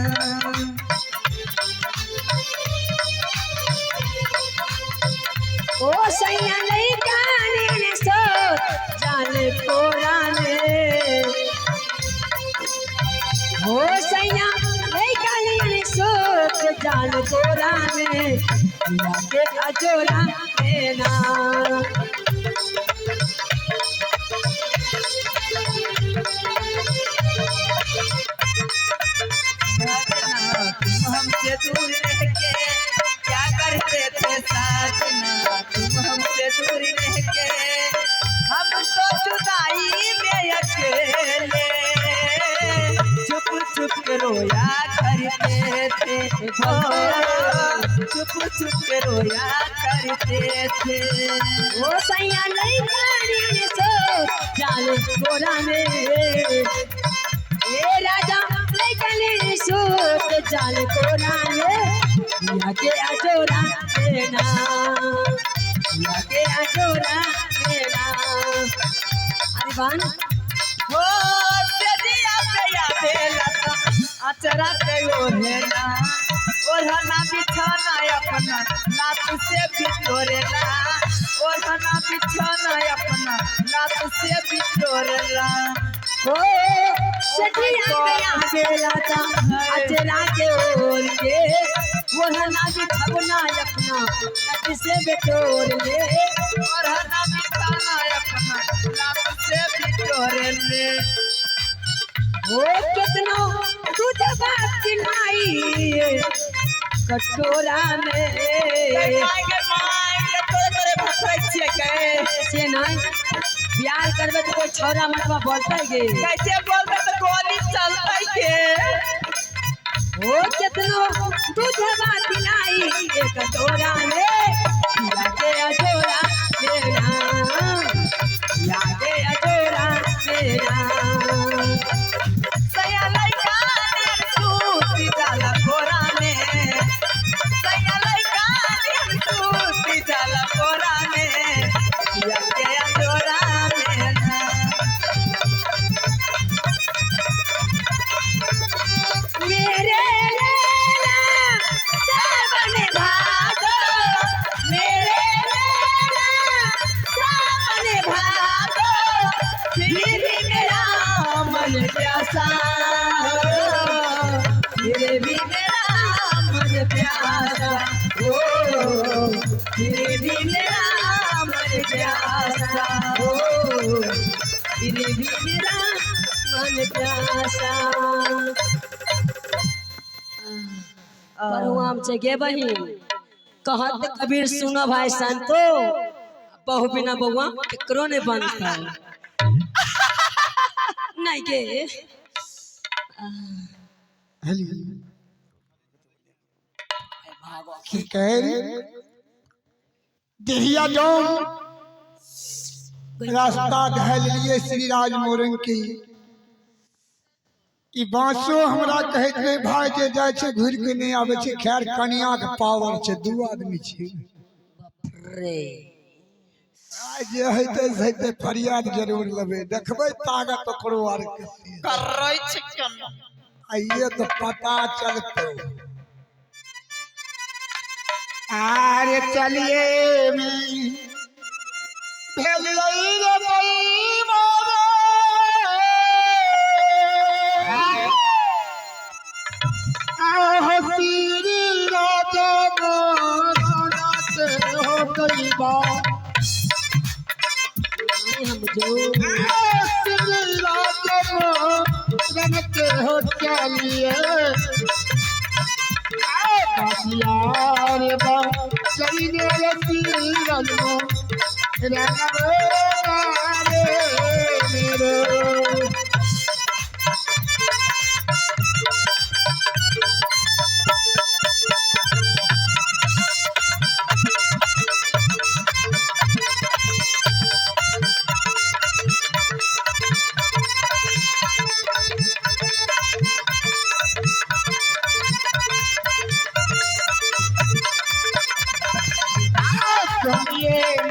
ओ सैया नहीं काने सो जान कोरा में। ओ सैया नहीं काने सो जान कोरा में पिया के अजोरा में ना। तुम हमसे दूर रह के क्या करते थे साजना, तुम हमसे दूर रह के हम तो जुदाई में अकेले चुप चुप के रोया करते थे। ओ, चुप चुप के रोया करते थे। ओ सैया नहीं काने सो जान कोरा में। ए राजा नहीं काने सो जान कोरा में पिया के अजोरा में ना। पिया के अजोरा में ना। अरे बान हो तेजिया पे या बेलता अचरा के ओढ़ेला, ओढ़ना बिछाना अपना लात से बिटोरेला, ओढ़ना बिछाना अपना लात से बिटोरेला। ओ सटिया पिया बेलाता अचरा के ओढ़ के ओढ़ना बिछवना अपना लट से बिटोर ले। ओढ़ना बिछाना अपना लात से बिटोरेले। ओ कितनो दूध बात पिलाई कटोरा में। से नहीं प्यार करबे तो कोई छोरा मतवा बोलता गे। कैसे बोलते तो गोली चलता के। ओ कितनो दूध बात पिलाई कटोरा में पिया के अजोरा मेरा। पिया के अजोरा मेरा। सया लइका ने सूती जाला कोरा में, सया लइका ने सूती जाला कोरा में पिया के अंजोरा में ना। मेरे लैला सावन भादो, मेरे लैला सावन भादो, फिर भी मेरा मन प्यासा हो, फिर भी मेरा मन प्यासा हो, फिर भी मेरा मन प्यासा हो, फिर भी मेरा मन प्यासा। परुआम से गे बहिन कहत कबीर सुनो भाई संतो बहु बिना बउआ एकरो ने बनता नहीं गे। की कह रही देहिया जाऊं रास्ता घल लिए श्री राज मोरंग की ई बांसो हमरा कहत रे भाई जे जाय छे घुर के नहीं आवे छे। खैर कनिया के पावर छे, दू आदमी छे रे आज जे हेते हेते फरियाद जरूर लेबे। देखबे ताकत ओकरो आर के करई छै केना आइए तो पता चलते। आरे चलिए में भेल लई रे मई मोरे हसीरी राजा मोराना से हो गई बात। हम जो हसीरी राजा मोराना से हो चलिए यार बा चलिए हसीरी राजा रे मेरे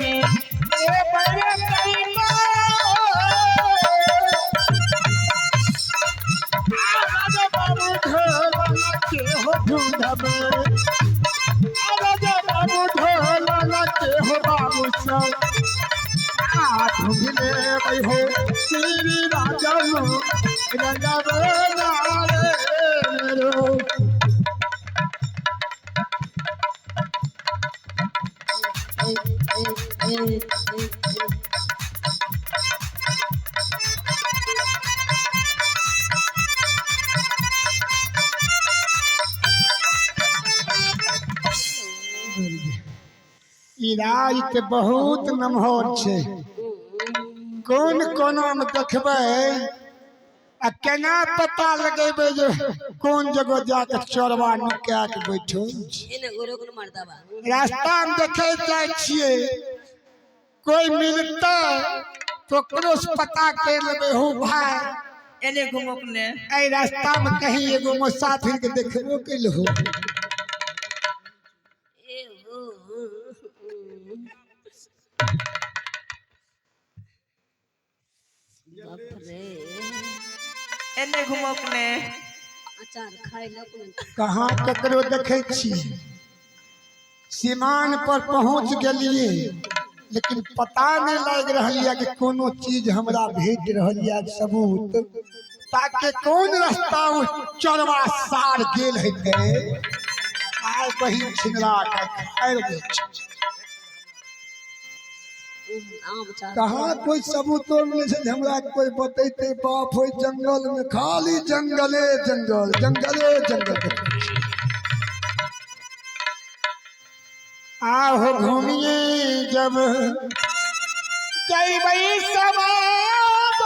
में ए बड़े सब अरे बाबू ढोला के हो बाबू सब ढूंढले भाई हो श्री राजा रंगवे नारे मेरो ई राज के बहुत नमहर छे कौन कोना में देखबे आ केना पता लगेबे जे कौन जगह जाके चोरवा नुका के बैठो रास्ता में देखे जाए छिए कोई मिलता तो क्रॉस पता कर लेबे हो भाई एने घुमो ने ए रास्ता में कहीं एगो मुसाफिर के देखबो कैल हो एने घुमो ने अचार खाए लो कहाँ ककरो देखे छी सीमान पर पहुंच गलिए लेकिन पता नहीं लग रही है कि कोनो चीज हमरा भेट रही है सबूत ताकि कौन रास्ता चोरवा सार गेल है आय बहिन छिंगरा के खाएर दे कहाँ कोई सबूत मिले छै जे हमरा कोई बतैते बाप हो जंगल में खाली जंगले जंगल जंगले जंगल आहो घूमिए जब जैबई समाज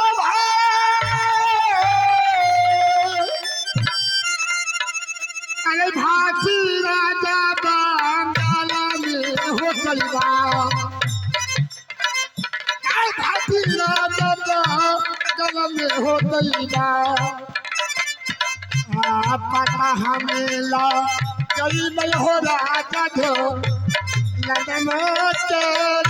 अरे भाती राजा बांगाला में हो गईबा भाती राजा बांगाला में हो गईबा पता हमें ला गई हो राजा धो लगन तेरे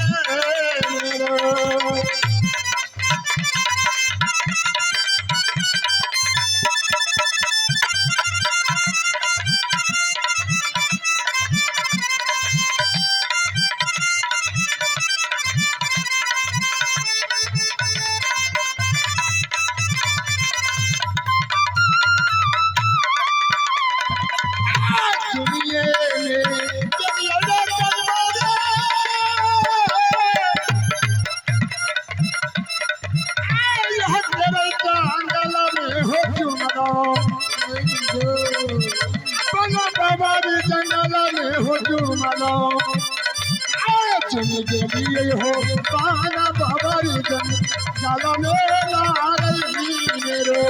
हो पाना बाबरी जंगल में नारई मेरो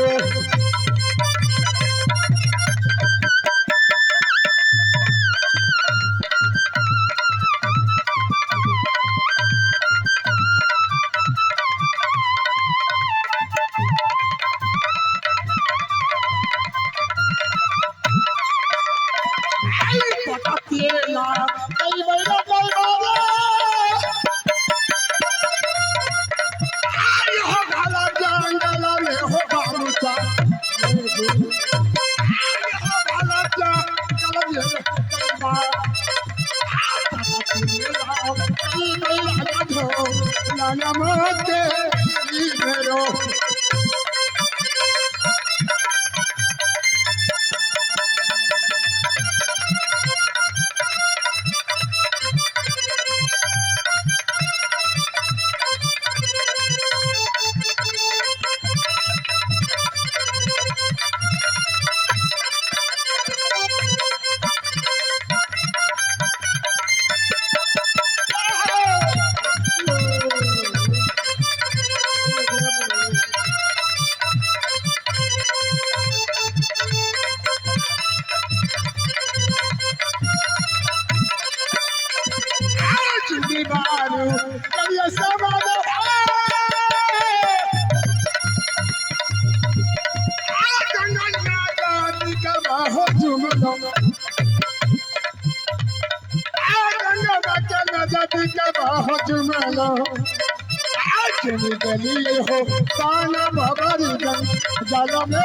गली हो काना बाबरी जंगल में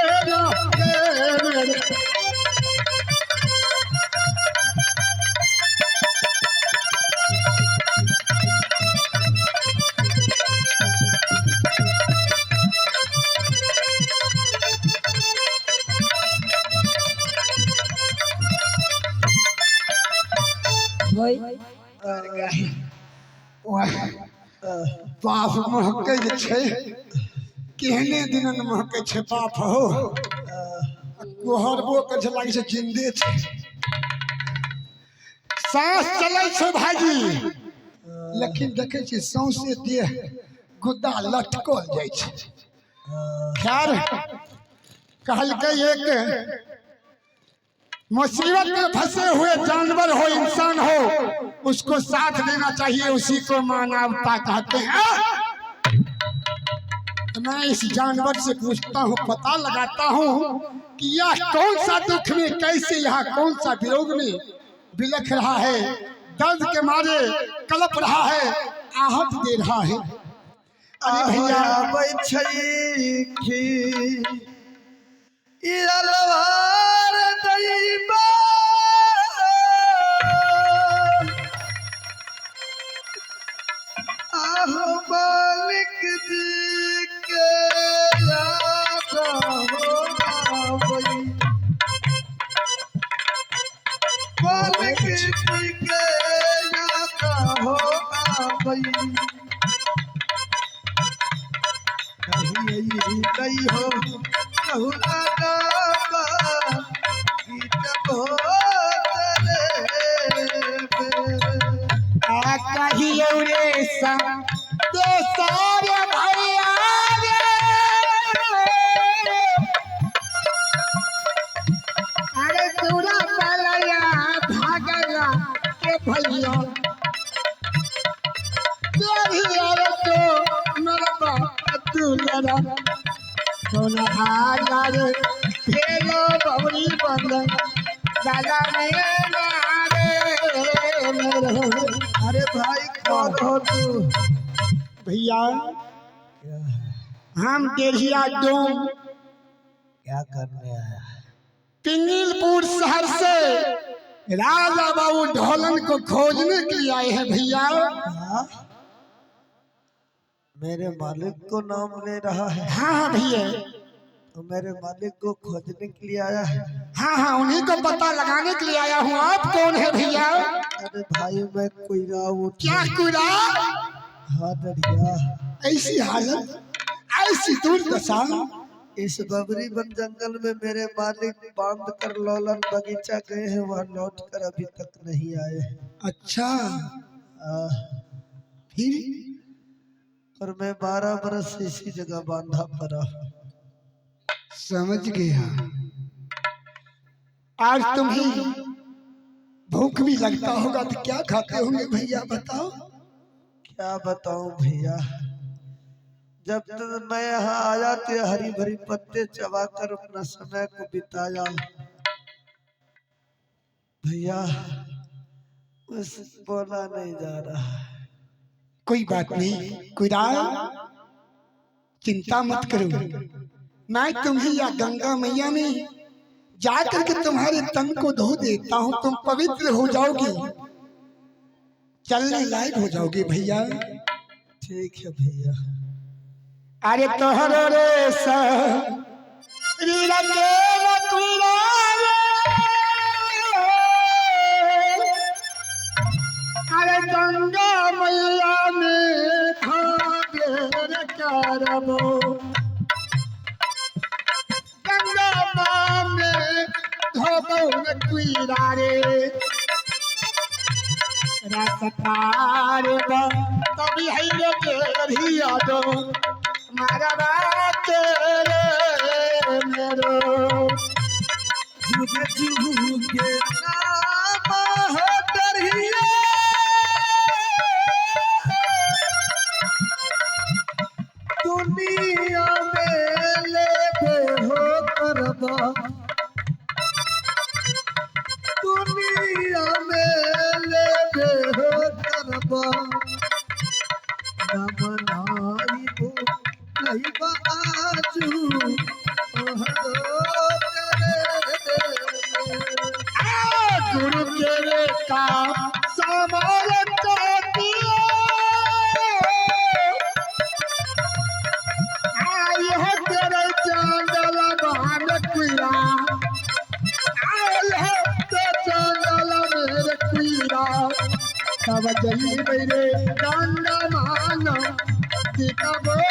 भाई बाप महकै जे छै केहने दिनन महकै छै बाप हो कोहरबो कर छै लागे छै जिंदे छै सांस चलै छै भाजी लेकिन देखै छी सौंसे देह गुद्दा लटकल जाइ छै खैर कहलकै एक मुसीबत में फंसे हुए जानवर हो इंसान हो उसको साथ देना चाहिए उसी को मानवता कहते हैं। तो मैं इस जानवर से पूछता हूँ पता लगाता हूँ कि यह कौन सा दुख में कैसे यहाँ कौन सा विरोग में बिलख रहा है दर्द के मारे कलप रहा है आहत दे रहा है। अरे भैया मालिक जी के याद हो मालिक जी के याद हो कहीं हो कहू गीत हो कहियो रे सारे भैया अरे तोरा पलया भागला के भैया तेरी तो मेरा तू लड़ा सोना हारा रे फेलो बवरी बंद दादा अरे भाई कौन हो तू भैया हम देहिया डोम क्या करने आया पिंगलपुर शहर से राजा बाबू ढोलन को खोजने के लिए आए हैं भैया। मेरे मालिक को नाम ले रहा है हाँ हाँ भैया तो मेरे मालिक को खोजने के लिए आया है। हाँ हाँ उन्हीं को पता लगाने के लिए आया हूँ। आप कौन है भैया? अरे भाई मैं कुइरा हूँ। क्या कुइरा? हाँ दरिया ऐसी हालत ऐसी दुर्दशा इस बबरी वन जंगल में मेरे मालिक बांध कर लौलन बगीचा गए हैं वह लौट कर अभी तक नहीं आए। अच्छा फिर और मैं 12 बरस से इसी जगह बांधा पड़ा। समझ गया। आज तुम्हें भूख भी लगता होगा तो क्या खाते होंगे भैया बताओ? क्या बताऊं भैया जब तक मैं यहाँ आया तो हरी भरी पत्ते चबाकर अपना समय को बिताया भैया बस बोला नहीं जा रहा। कोई बात नहीं कुराल चिंता मत करो मैं तुम्हें या गंगा मैया में जाकर के तुम्हारे तन को धो देता हूँ तुम पवित्र हो जाओगे चलने लायक हो जाओगे भैया। ठीक है भैया। अरे तोहरो रे अरे गंगा मैया में करबो गंगा माँ में धोबो कुइरा रे रसकार तभी है रे तेरिया दो मारा बात रे मेरो जुगे जुगे नाम है दरिया दुनिया में ले हो करबा दुनिया में ले हो करबा नम नाई को नहीं बाजू गुरु के का समाल तेरे चांदल बहन कुइरा आयल है तो चांदल मेरे कुइरा अब जही मेरे गंगा मानो टीका बोली।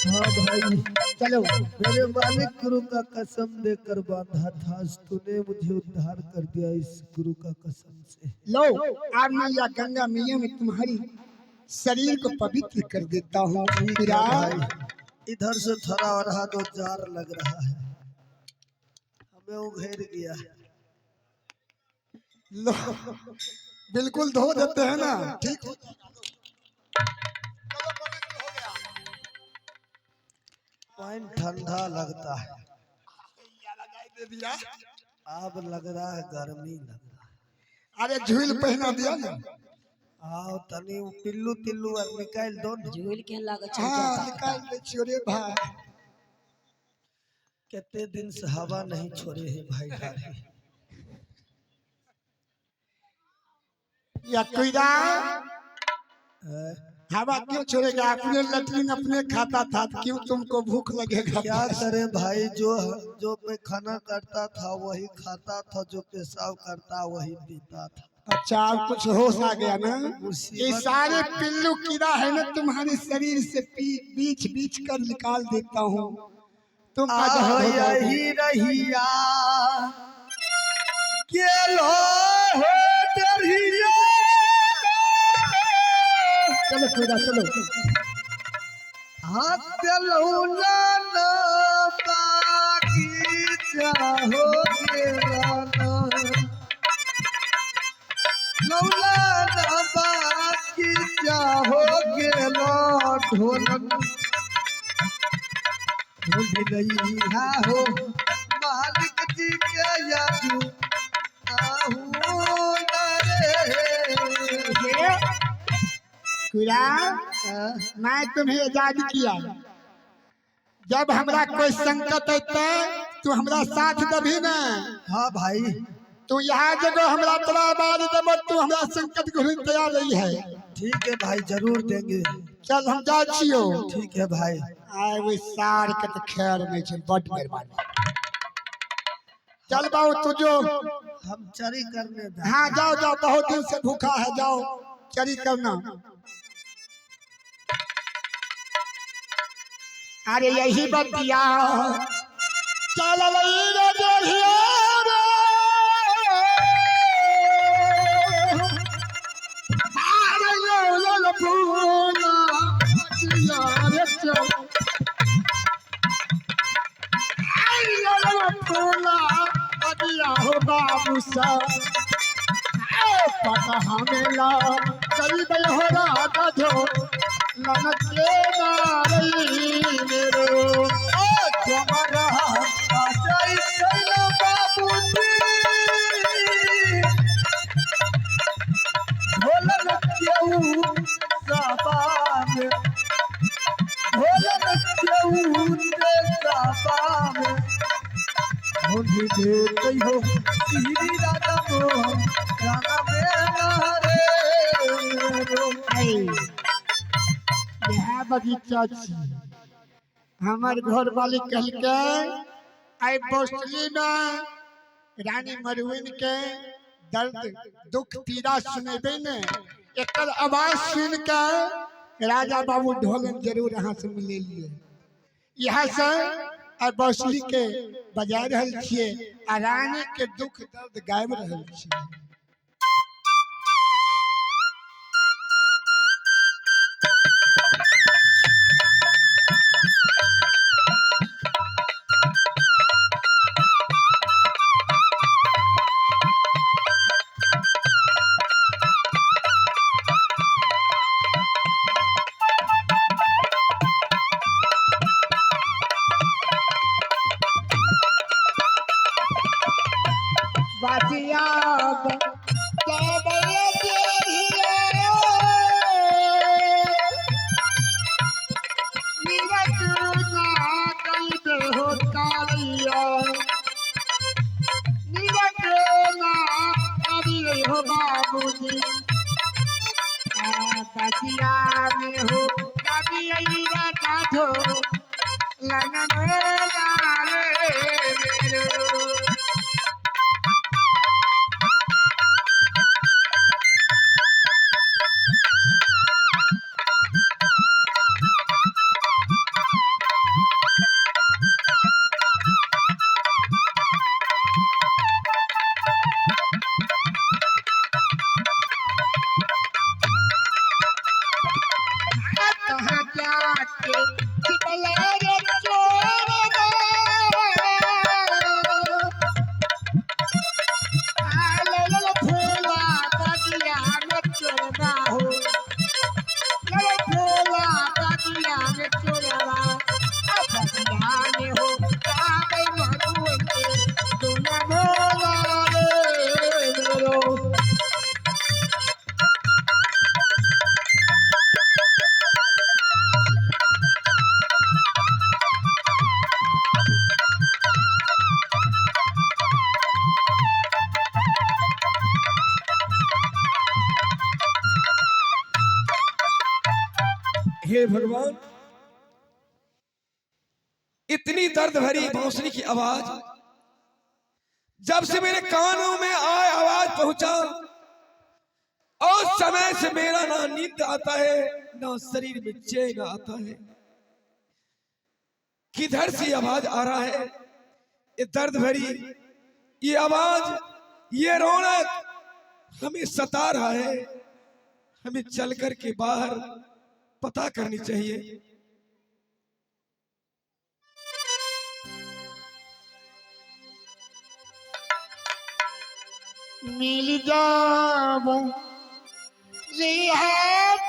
हाँ भाई, चलो मेरे मालिक गुरु का कसम देकर बांधा था, आज तूने मुझे उद्धार कर दिया इस गुरु का कसम से। लो आज मैं या गंगा मैया में तुम्हारी शरीर को पवित्र कर देता हूँ। क्या भाई, इधर से थोड़ा और रहा तो जार लग रहा है, हमें वो घेर गया है। लो बिल्कुल धो देते हैं ना, ठीक हो पानी ठंडा लगता है, दे दिया। अब लग रहा है गर्मी लग रहा है। अरे झूल पहना दिया ना। आओ तनी वो पिल्लू तिल्लू और निकाल दो न। झूल के लग हाँ निकाल दे छोरे भाई। कितने दिन से हवा नहीं छोड़े हैं भाई डाले। या कुइदा हवा क्यों छोड़ेगा? अपने लैट्रिन अपने खाता था, क्यों तुमको भूख लगेगा? क्या करे भाई, जो पैखाना करता था वही खाता था, जो पेशाब करता वही पीता था। अच्छा अब कुछ होश आ गया ना? ये मुसीबत सारे पिल्लू कीड़ा है ना तुम्हारे शरीर से बीच बीच कर निकाल देता हूँ। तुम आह यही रहिया गेलो हो डरिया। चलो कुइदा चलो। हाथ लौला ना बाकी चाहो गेलाना, लौला ना बाकी चाहो गेला ढोलन ढोलैया हो मालिक जी के यादू आहू रे। कुइदा मैं तुम्हें आजाद किया, जब हमरा कोई संकट अते तू हमरा साथ दबी ना। हाँ भाई, तू यहाँ जगह हमरा तोरा आवाज देव, तू हमरा संकट को तैयार रही है। ठीक है भाई, जरूर देंगे। चल हम जा छियो। ठीक है भाई। आए वो सार के तो खैर में छे, बड़ मेहरबानी। चल बाबू तू जो। हम चरी करने जा। हाँ जाओ जाओ, बहुत दिन से भूखा है, जाओ चरी करना। अरे यही बतिया चल हो बाबू साहब पता हमेला गरीब हो रहा जो ननक ले मारई मेरो तुम्हारा आचाई चलो बाबूजी, ढोलन क्यों साबान, ढोलन क्यों ते साबान, होली देते हो श्री राधा मोहन राधा मेरा रे। यह बगीचा छी, हमार घर वाली कह के आई बौसली में रानी मरुइन के दर्द दुख पीड़ा सुनेबे ने, एकर आवाज सुन के राजा बाबू ढोलन जरूर यहाँ से मिले लिए। यहाँ से आई बौसली के बजा रहल छिए, आ रानी के दुख दर्द गायब रहल छिए। बाजिया बाबूजी बचिया में हो कभी राधो लगन मेरो हे भगवान, इतनी दर्द भरी बांसुरी की आवाज जब से मेरे कानों में आवाज पहुंचा, और समय से मेरा ना नींद आता है ना शरीर में चैन आता है। किधर से आवाज आ रहा है? ये दर्द भरी ये आवाज, ये रौनक हमें सता रहा है। हमें चल कर के बाहर पता करनी चाहिए। मिल जाओ रिहात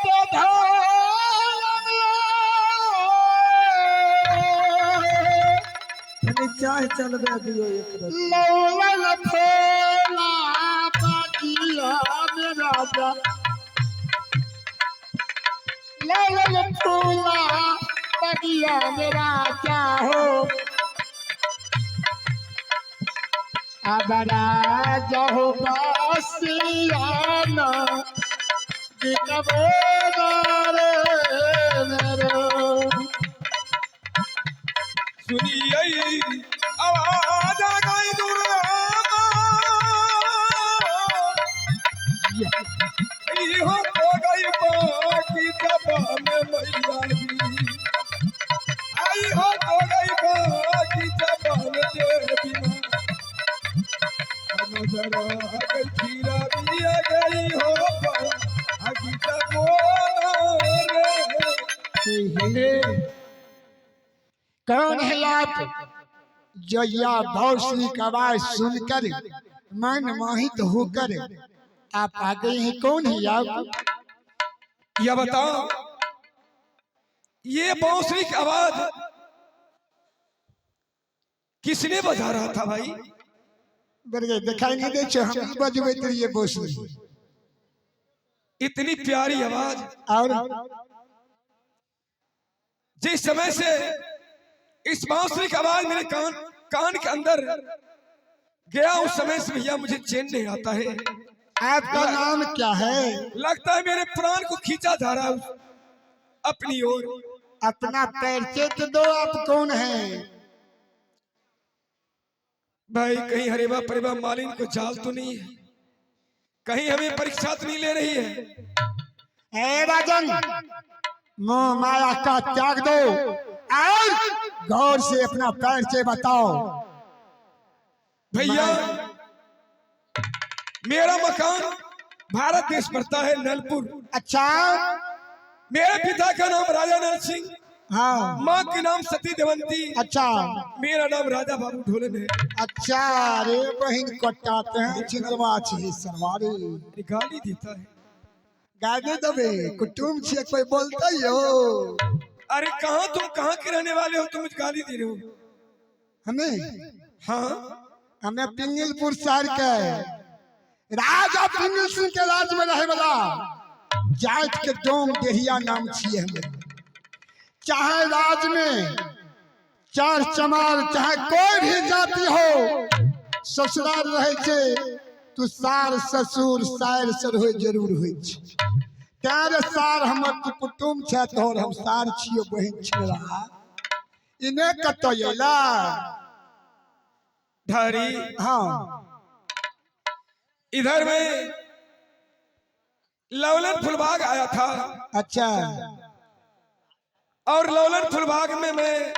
चाहे चलबे दियो एक रत्ती। लौलन फूला बाकिया मेरा जा, लौलन फूला बाकिया मेरा चाहो, अब राजा हो बासियाना दिखबो रे मेरो। सुनिए आवाज आ गई दुर्गा, हो तो गई बाकी जबा में मैया जी, आई हो तो गई बाकी जबा में देवी मां, नजर आ गई खीरा भी आ गई हो बाकी जबो रे। कौन है आप जो यह बांसुरी की आवाज सुनकर मन मोहित होकर आप आ गए हैं? कौन है आप? यह बताओ, ये बांसुरी की आवाज किसने बजा रहा था भाई? बरगे दिखाई नहीं दे छो, हम बजबे तो ये बांसुरी। इतनी प्यारी आवाज, और जिस समय से इस बांसुरी की आवाज मेरे कान के अंदर गया, उस समय से भैया मुझे चैन नहीं आता है। आपका नाम क्या है? लगता है मेरे प्राण को खींचा जा रहा है अपनी ओर। अपना परिचय तो दो, आप कौन हैं? भाई कहीं हरेबा परेबा मालिन को जाल तो नहीं है? कहीं हमें परीक्षा तो नहीं ले रही है? ए राजन, मोह माया का त्याग दो और गौर से अपना परिचय बताओ। भैया मेरा मकान भारत देश पड़ता है नलपुर। अच्छा, मेरे पिता का नाम राजा नल सिंह, हाँ, माँ के नाम सती देवंती, अच्छा मेरा नाम राजा बाबू ढोलन है। अच्छा, रे बहन कटाते हैं चिंगलवा छी सरवारी गाली देता है। गागे दबे कुटुम छे कोई बोलता ही हो? अरे कहाँ तुम कहाँ के रहने वाले हो, तुम मुझे गाली दे रहे हो? हमें? हाँ, हमें पिंगलपुर शहर के राजा पिंगल सिंह के राज में रहे वाला जाट के डोम देहिया नाम छिए हमें। चाहे राज में चार चमार चाहे कोई भी जाति हो, ससुराल रहे छे तो सार ससुर सार सर हो जरूर हो छे। तारे सार हमर कुटुम छे, तोहर हम सार छियो बहन छिला। इने कतो येला धारी। हाँ, इधर में लवलन फुलबाग आया था, अच्छा, और लवलन फुलबाग में मैं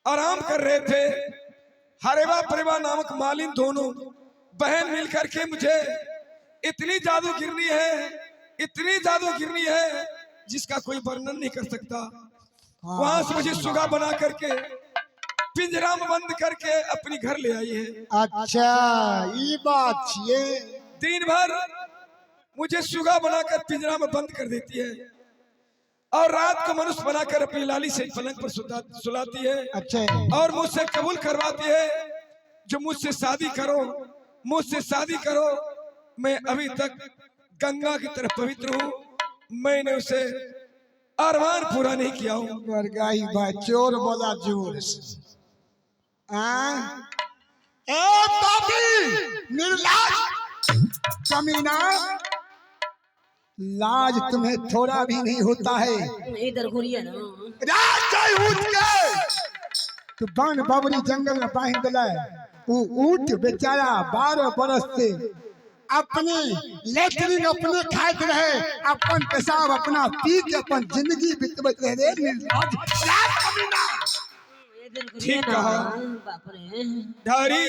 आराम कर रहे थे। हरेवा परिवा नामक मालिन दोनों बहन मिलकर के मुझे इतनी जादू गिरनी है, इतनी जादू गिरनी है जिसका कोई वर्णन नहीं कर सकता। वहां से मुझे सुगा बना करके पिंजरा में बंद करके अपनी घर ले आई है। अच्छा, ये बात छिए। दिन भर मुझे सुगा बनाकर पिंजरा में बंद कर देती है, और रात को मनुष्य बनाकर अपनी लाली से पलंग पर सुलाती है। अच्छा, और मुझसे कबूल करवाती है जो मुझसे शादी करो, मुझसे शादी करो। मैं अभी तक गंगा की तरह पवित्र हूँ, मैंने उसे अरमान पूरा नहीं किया हूँ। बरगाही भाई चोर बोला जोर से। ए पापी निर्लाज कमीना, लाज तुम्हें थोड़ा भी नहीं होता है। इधर घूरिए ना। रात उठ के तो बन बाबरी जंगल में बांध दिला। वो ऊँट बेचारा 12 बरस से अपने लेटरिन अपने खाते रहे, अपन पेशाब अपना पी के अपन जिंदगी बितबत रहे। निर्लज रात कमीना। इधर घूरिए ठीक ना। कहा। बाप रे। धारी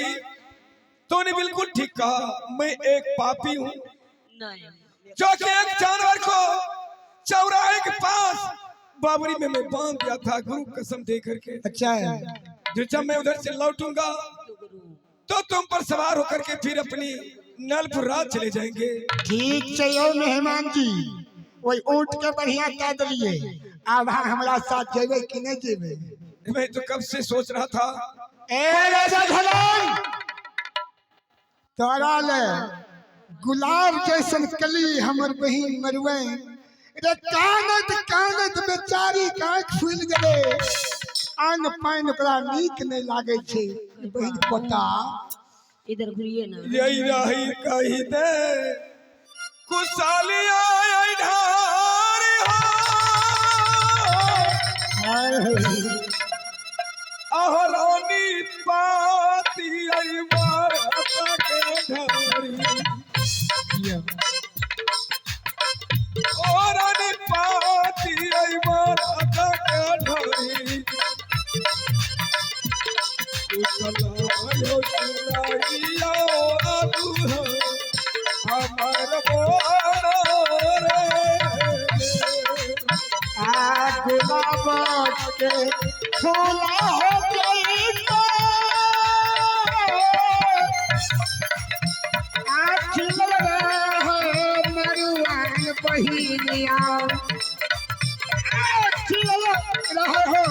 तूने बिल्कुल ठीक कहा। मैं एक पापी हूँ नहीं जो कि एक जानवर को चौराहे के पास बाबरी में मैं बांध दिया था गुरु कसम दे करके। अच्छा है। जो जब मैं उधर से लौटूंगा तो तुम पर सवार होकर के फिर अपनी नलपुर रात चले जाएंगे। ठीक चाहिए मेहमान जी, वही ऊँट के बढ़िया कह दिलिए। अब हमारा साथ जेबे कि नहीं जेबे? मैं तो कब से सोच रहा था। ए राजा धलन, तोरा ले गुलाब जैसन कली हमर बहिन मरुए रे। कानत कानत बेचारी कांख फूल गले। अन्न पानि ओकरा नीक नहीं लागे छे। बहिन पोता इधर घूरिए ना। यही रही कही दे कुशालिया ढारी हो अहरानी पाती अइवार के ढारी अहरानी पाती अइवार के ढारी उछलायो चुराइया आदू हमार बोरा आ गुलाब के फूला हो गई तो आखिल रहो मरुआन बहिनिया। आखिल रहो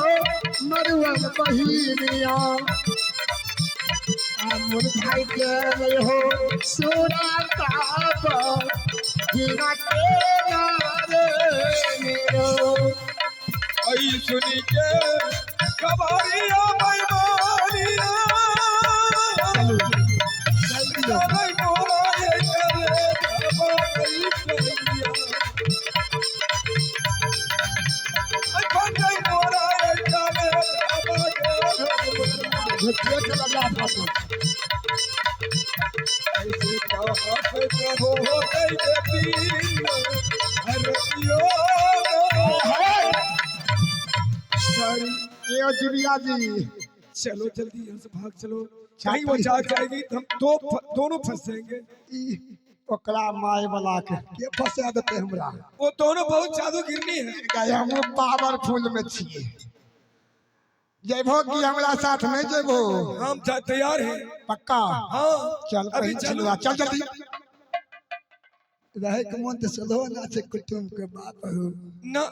मरुआन बहिनिया। मुरझाई के हो सोना ताब जीना के नारे मेरो। आई सुनी के कबारिया मैमानिया चले मोरा ये करे धबाई चलिया आई मोरा ये करे धबाई ऐसे कहत हो गई बेटी हरतियो ये दिव्या जी चलो जल्दी यहाँ से भाग चलो। कहीं वो जाग जाएगी तो हम दोनों फंस जाएंगे। ओकरा माय वाला के फंसा देते हमरा। वो दोनों बहुत जादूगिरनी है। हम पावरफुल में छिए। जेबो कि हमरा साथ नहीं जेबो? हम तैयार हैं। पक्का? हाँ चल अभी चलवा चल जल्दी। रहे के मन तो सलो ना से कुटुम के बाप हो ना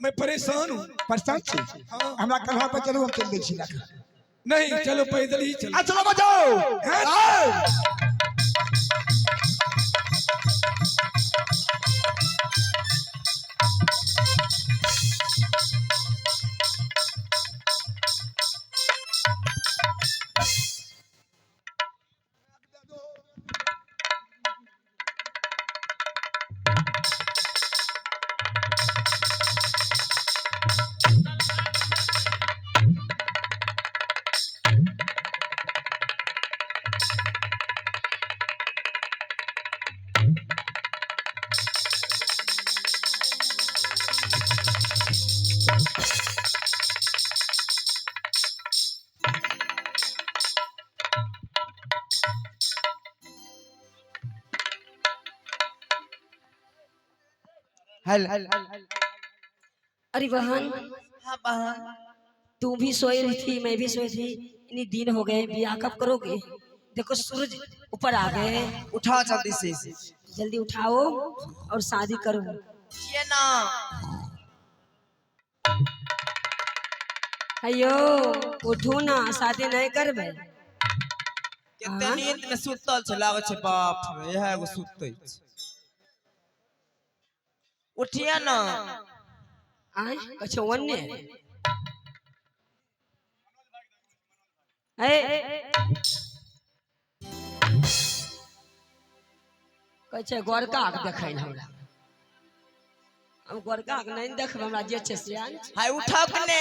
मैं परेशान हूँ। परेशान छी? हाँ। हमरा कन्हा पे चलो हम चल दे छी लख। नहीं चलो पैदल ही चलो। चलो बजाओ। हल अरे बहन, हाँ बहन, तू भी सोई रही थी, मैं भी सोई थी। इतनी दिन हो गए, ब्याह कब करोगे? देखो सूरज ऊपर आ गए। उठाओ जल्दी से। जल्दी उठाओ और शादी करो। ये ना अयो उठो ना, शादी नहीं करबे। कितने नींद में सुतल छ, लागै छै बाप रे, यह एगो सुतै छै। उठिया ना। आय कछो वन्ने ए कछे गोरका के देखै हमरा। हम गोरका के नहीं देखब हमरा जे छै से आन हाय उठाओ कने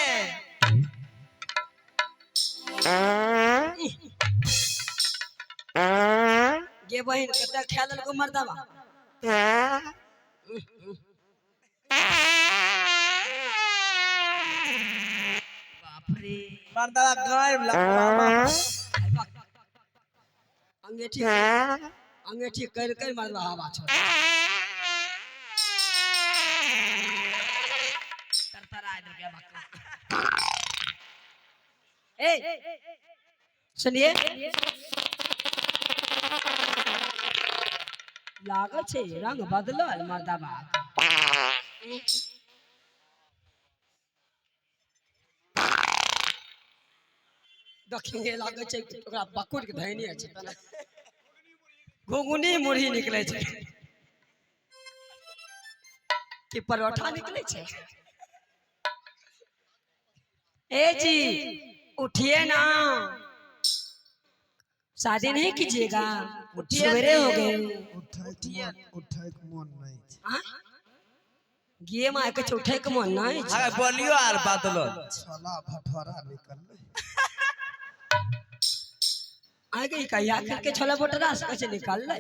गे बहिन कते खा लेलको मर्दावा बाप रे मर्दा गायब लगवा अंगेठी कर कर मर्दवा हवा छोड़ तरतरा इधर गया बक्का ए सुनिए लागल छै रंग बदलल मर्दावा दखिंगे लागल छै ओकरा बकुर के धैनी छै घुघुनी मुरही निकले छै कि परोठा निकले छै ए जी उठिए ना शादी नहीं कीजिएगा सवेरे हो गए उठाए के मन नहीं छै गे माय के उठे के मन नहीं छै हाय बोलियो आर बादलो छला भटोरा निकलले आगे कहिया के छोला भटोरा से कैसे निकाल ले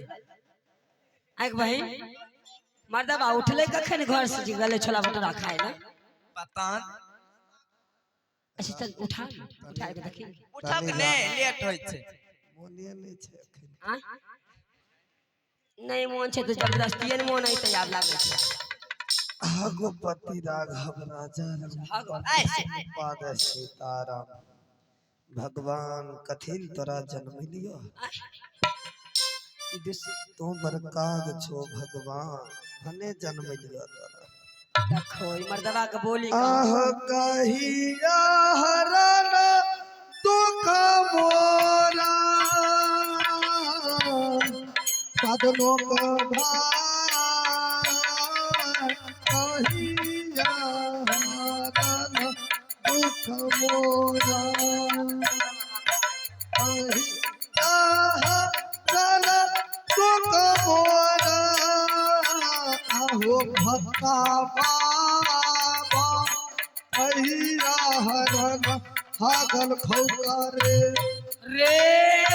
आगे बहन मर्दबा उठले कखन घर से गले छोला भटोरा खाए ना पता अच्छा चल उठा के देखी उठा कने लेट होय छै मोनिए नहीं छै एखन नहीं मन छै तो जबरदस्ती न मन आई तैयार लागे छै भगवती राघव राजा पाद सीताराम भगवान कथिन तोरा जन्म लियो तू बरकाग छो भगवान भने जन्म लियो तोरा देखो ई मर्दवा के बोली आह कहिया हरण दुख मोरा साधनों को भाई कहिया हरण दुख मोरा कहिया हरण दुख मोरा आहो भक्ता बाबा कहिया हरण हागल खौका रे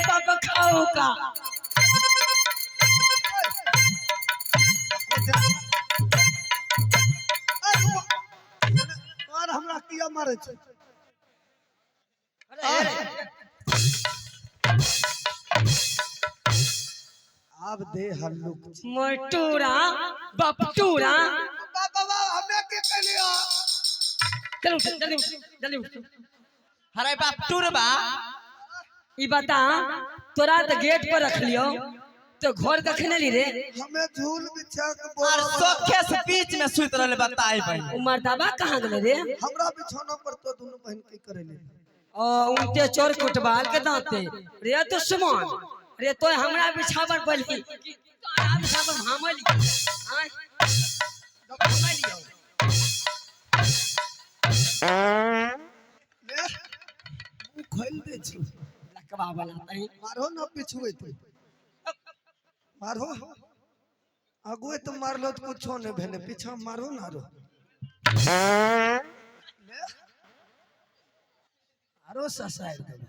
बाप खाओ का और हमरा किया मारे छै अब दे हल्लुक मोटूरा बपटूरा बाबा हमें के कलिया चलो जल्दी उठ हरे बाप टूरबा ई बता तोरा तो गेट पर रख लियो तो घर देखने ली रे हमें झूल बिछा के और बोल सोखे से बीच में सुत रहले बताई भाई उमर दावा कहाँ गए रे हमरा बिछौना पर तो दोनों बहन के करेले उनते चोर कुटबाल के दांते रे तो सुमन रे तो हमरा बिछावर बलही तोरा बिछावर भामल आय भामलियो मुंह खोल दे छु लकवा वाला नहीं मारो ना पिछुए तू मारो अगुए तो मारलो तो कुछ नहीं भेले पीछा मारो ना रो आरो ससाइड दे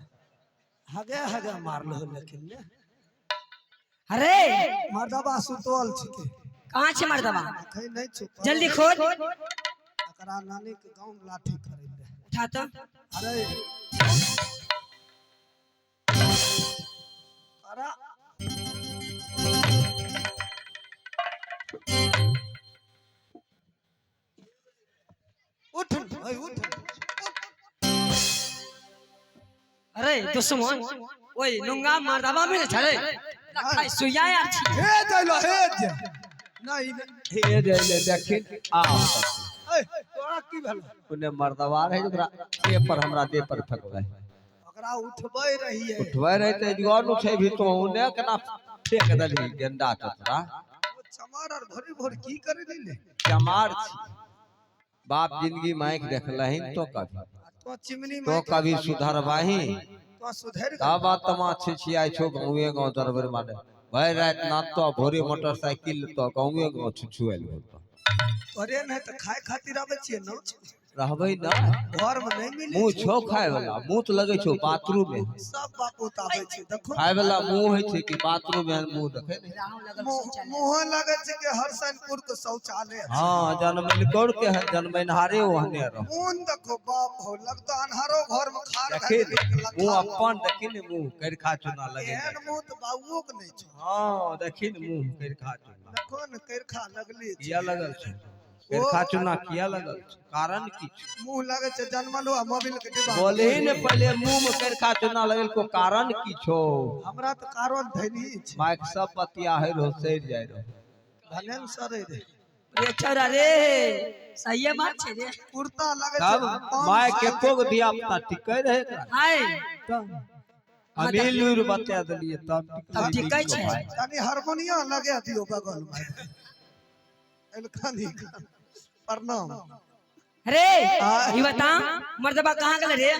हगे मारलो लेकिन ने अरे मर्दबा सुतोल छिके कहाँ छे मर्दबा कहीं नहीं छुप जल्दी खोज एकरा नानी के गांव में लाठी करे उठा तो अरे अरे उठ ओए उठ अरे दुश्मन ओए नुंगा मर्दबा में छरे लखाई सुया यार छी हे जलो हे जे नहीं हे रे ले देखिन आ ए तोरा की भेल उन्ने मर्दवार है जकरा ए पर हमरा दे पर फेकबै ओकरा उठबै रहिए उठबै रहते जवान छै भी तो उन्ने केना फेक देली गेंडा चतरा चमार और भरी भर की करे ले चमार छी बाप जिंदगी माइक देखलहिन तो कभी तो चिमनी तो में कभी सुधरबाही तो सुधर का बात तमा छिछियाई छो गाँवे गाँव दरबर माने भाई रात ना तो भोरे मोटरसाइकिल तो गाँवे गाँव छुछुएल अरे नहीं तो खाए खातिर आवे छिए न रहबै ना घर में नहीं मिले मुंह छो खाए वाला मुंह तो लगे छो बाथरूम में सब बापू आवे छै देखो खाए वाला मुंह है छे कि बाथरूम में मुंह देखे नहीं मुंह लगे छै कि हरसनपुर के शौचालय है। हां जनमैनकोर के है जनमैनहारे ओहने रहो मुंह देखो बाप हो लगता अनहारो घर में खार देखे खाए मुंह अपन देखी ने मुंह कर खा चुना लगे एहन मुंह तो बाबुओ के नहीं छै। हां देखी ने मुंह कर खा चुना देखो न करखा लगली छै। किया लगल छे कर खा चुना किया लगल छे कारण की छे मुंह लगे छै जनमलो आ मोबाइल के डिब्बा बोले ही ने पहले मुंह में कर खा चुना लगल को कारण की छो हमरा तो कारण धैनी छै माइक सब पतिया है रो सैर जाय रो धनेन सरे रे रे छोरा रे सही बात छे रे। कुर्ता लगे तब छै माइक के कोग दिया पता टिकै रहे एकरा हाय अमीलुर बता देलिए तब अब टिकै छै। तनी हारमोनिया लगे दियो बगल में एलखानी प्रणाम रे ये बता मर्दबा कहाँ गल रे?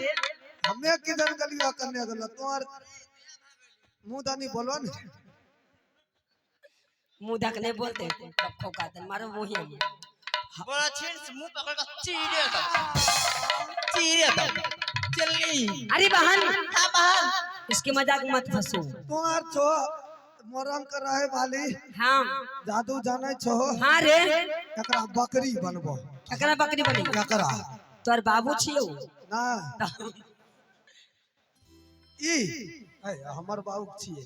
हमें किधर गलिया करने गला तोर मुंह दानी बोलो न मुंह ढक नहीं बोलते तब खौकाते मारो मुंह ही बड़ा छीन से मुंह पकड़ कर चीरे दो चली। अरे बहन हाँ बहन इसके मजाक मत फंसो। तोर छो मोरम कर रहे वाली हाँ जादू जाने छो हाँ रे एकरा बकरी बनबो एकरा बकरी बनी एकरा तोर बाबू छियो ना ई हमर बाबू छिए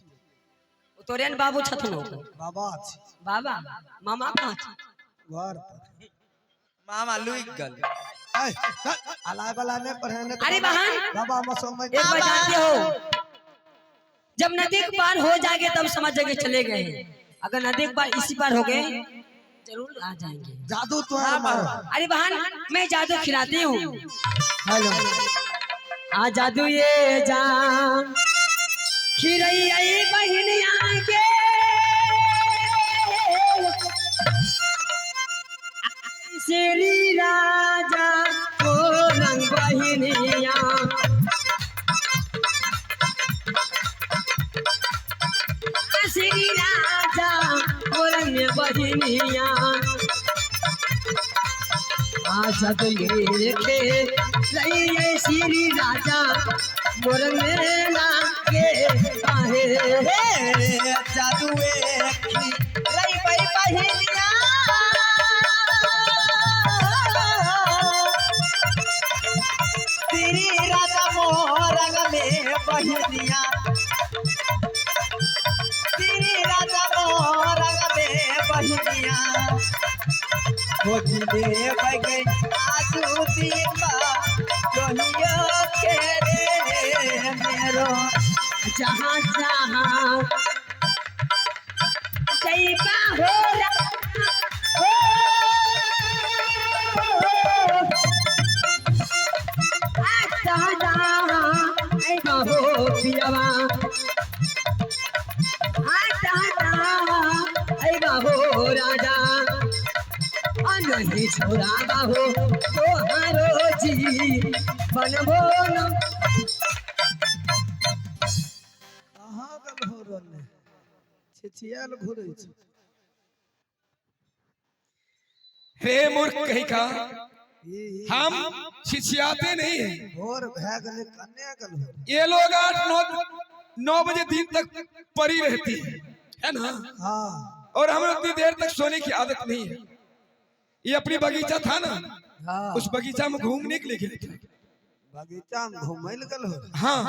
तोरे न बाबू छथुन बाबा छी बाबा मामा कहाँ छ? घर पर मामा लुक गल अलाय वाला ने पढ़ने अरे बहन बाबा मसोम एक बार जानते हो जब नदी के पार हो जाएंगे तब समझ जाएंगे चले गए हैं। अगर नदी के पार इसी पार हो गए जरूर आ जाएंगे। जादू तो है मारो अरे बहन मैं जादू खिलाती हूँ। हेलो आ जादू ये जान खिरई बहनिया के श्री राजा को रंग बहनिया श्री राजा को रंग बहनिया आजा तो लेके रही श्री राजा मोरंग लागे आहे जादू रही भाई बहिनिया तेरी राजा मोरंग में बहिनिया तेरी राजा मोरंग में बहिनिया खोजने बगै आजू दीपा लोहियो के रे मेरो जहाँ जहाँ जैबा हो हो पियावा हो राजा नहीं छोड़ा हो तोहारो जी बनबो न कहां गल हो रहले छिछियाल घुरै छै हे मूर्ख कहीं का हम छिछियाते नहीं हैं। भोर भै गले कन्या गल हो ये लोग 8-9 बजे दिन तक पड़ी रहती है ना हां और हमें उतनी देर तक सोने की आदत नहीं है। ये अपनी बगीचा था ना हां उस बगीचा में घूमने के लिए गए थे। बगीचा में घुमैल गल हो हाँ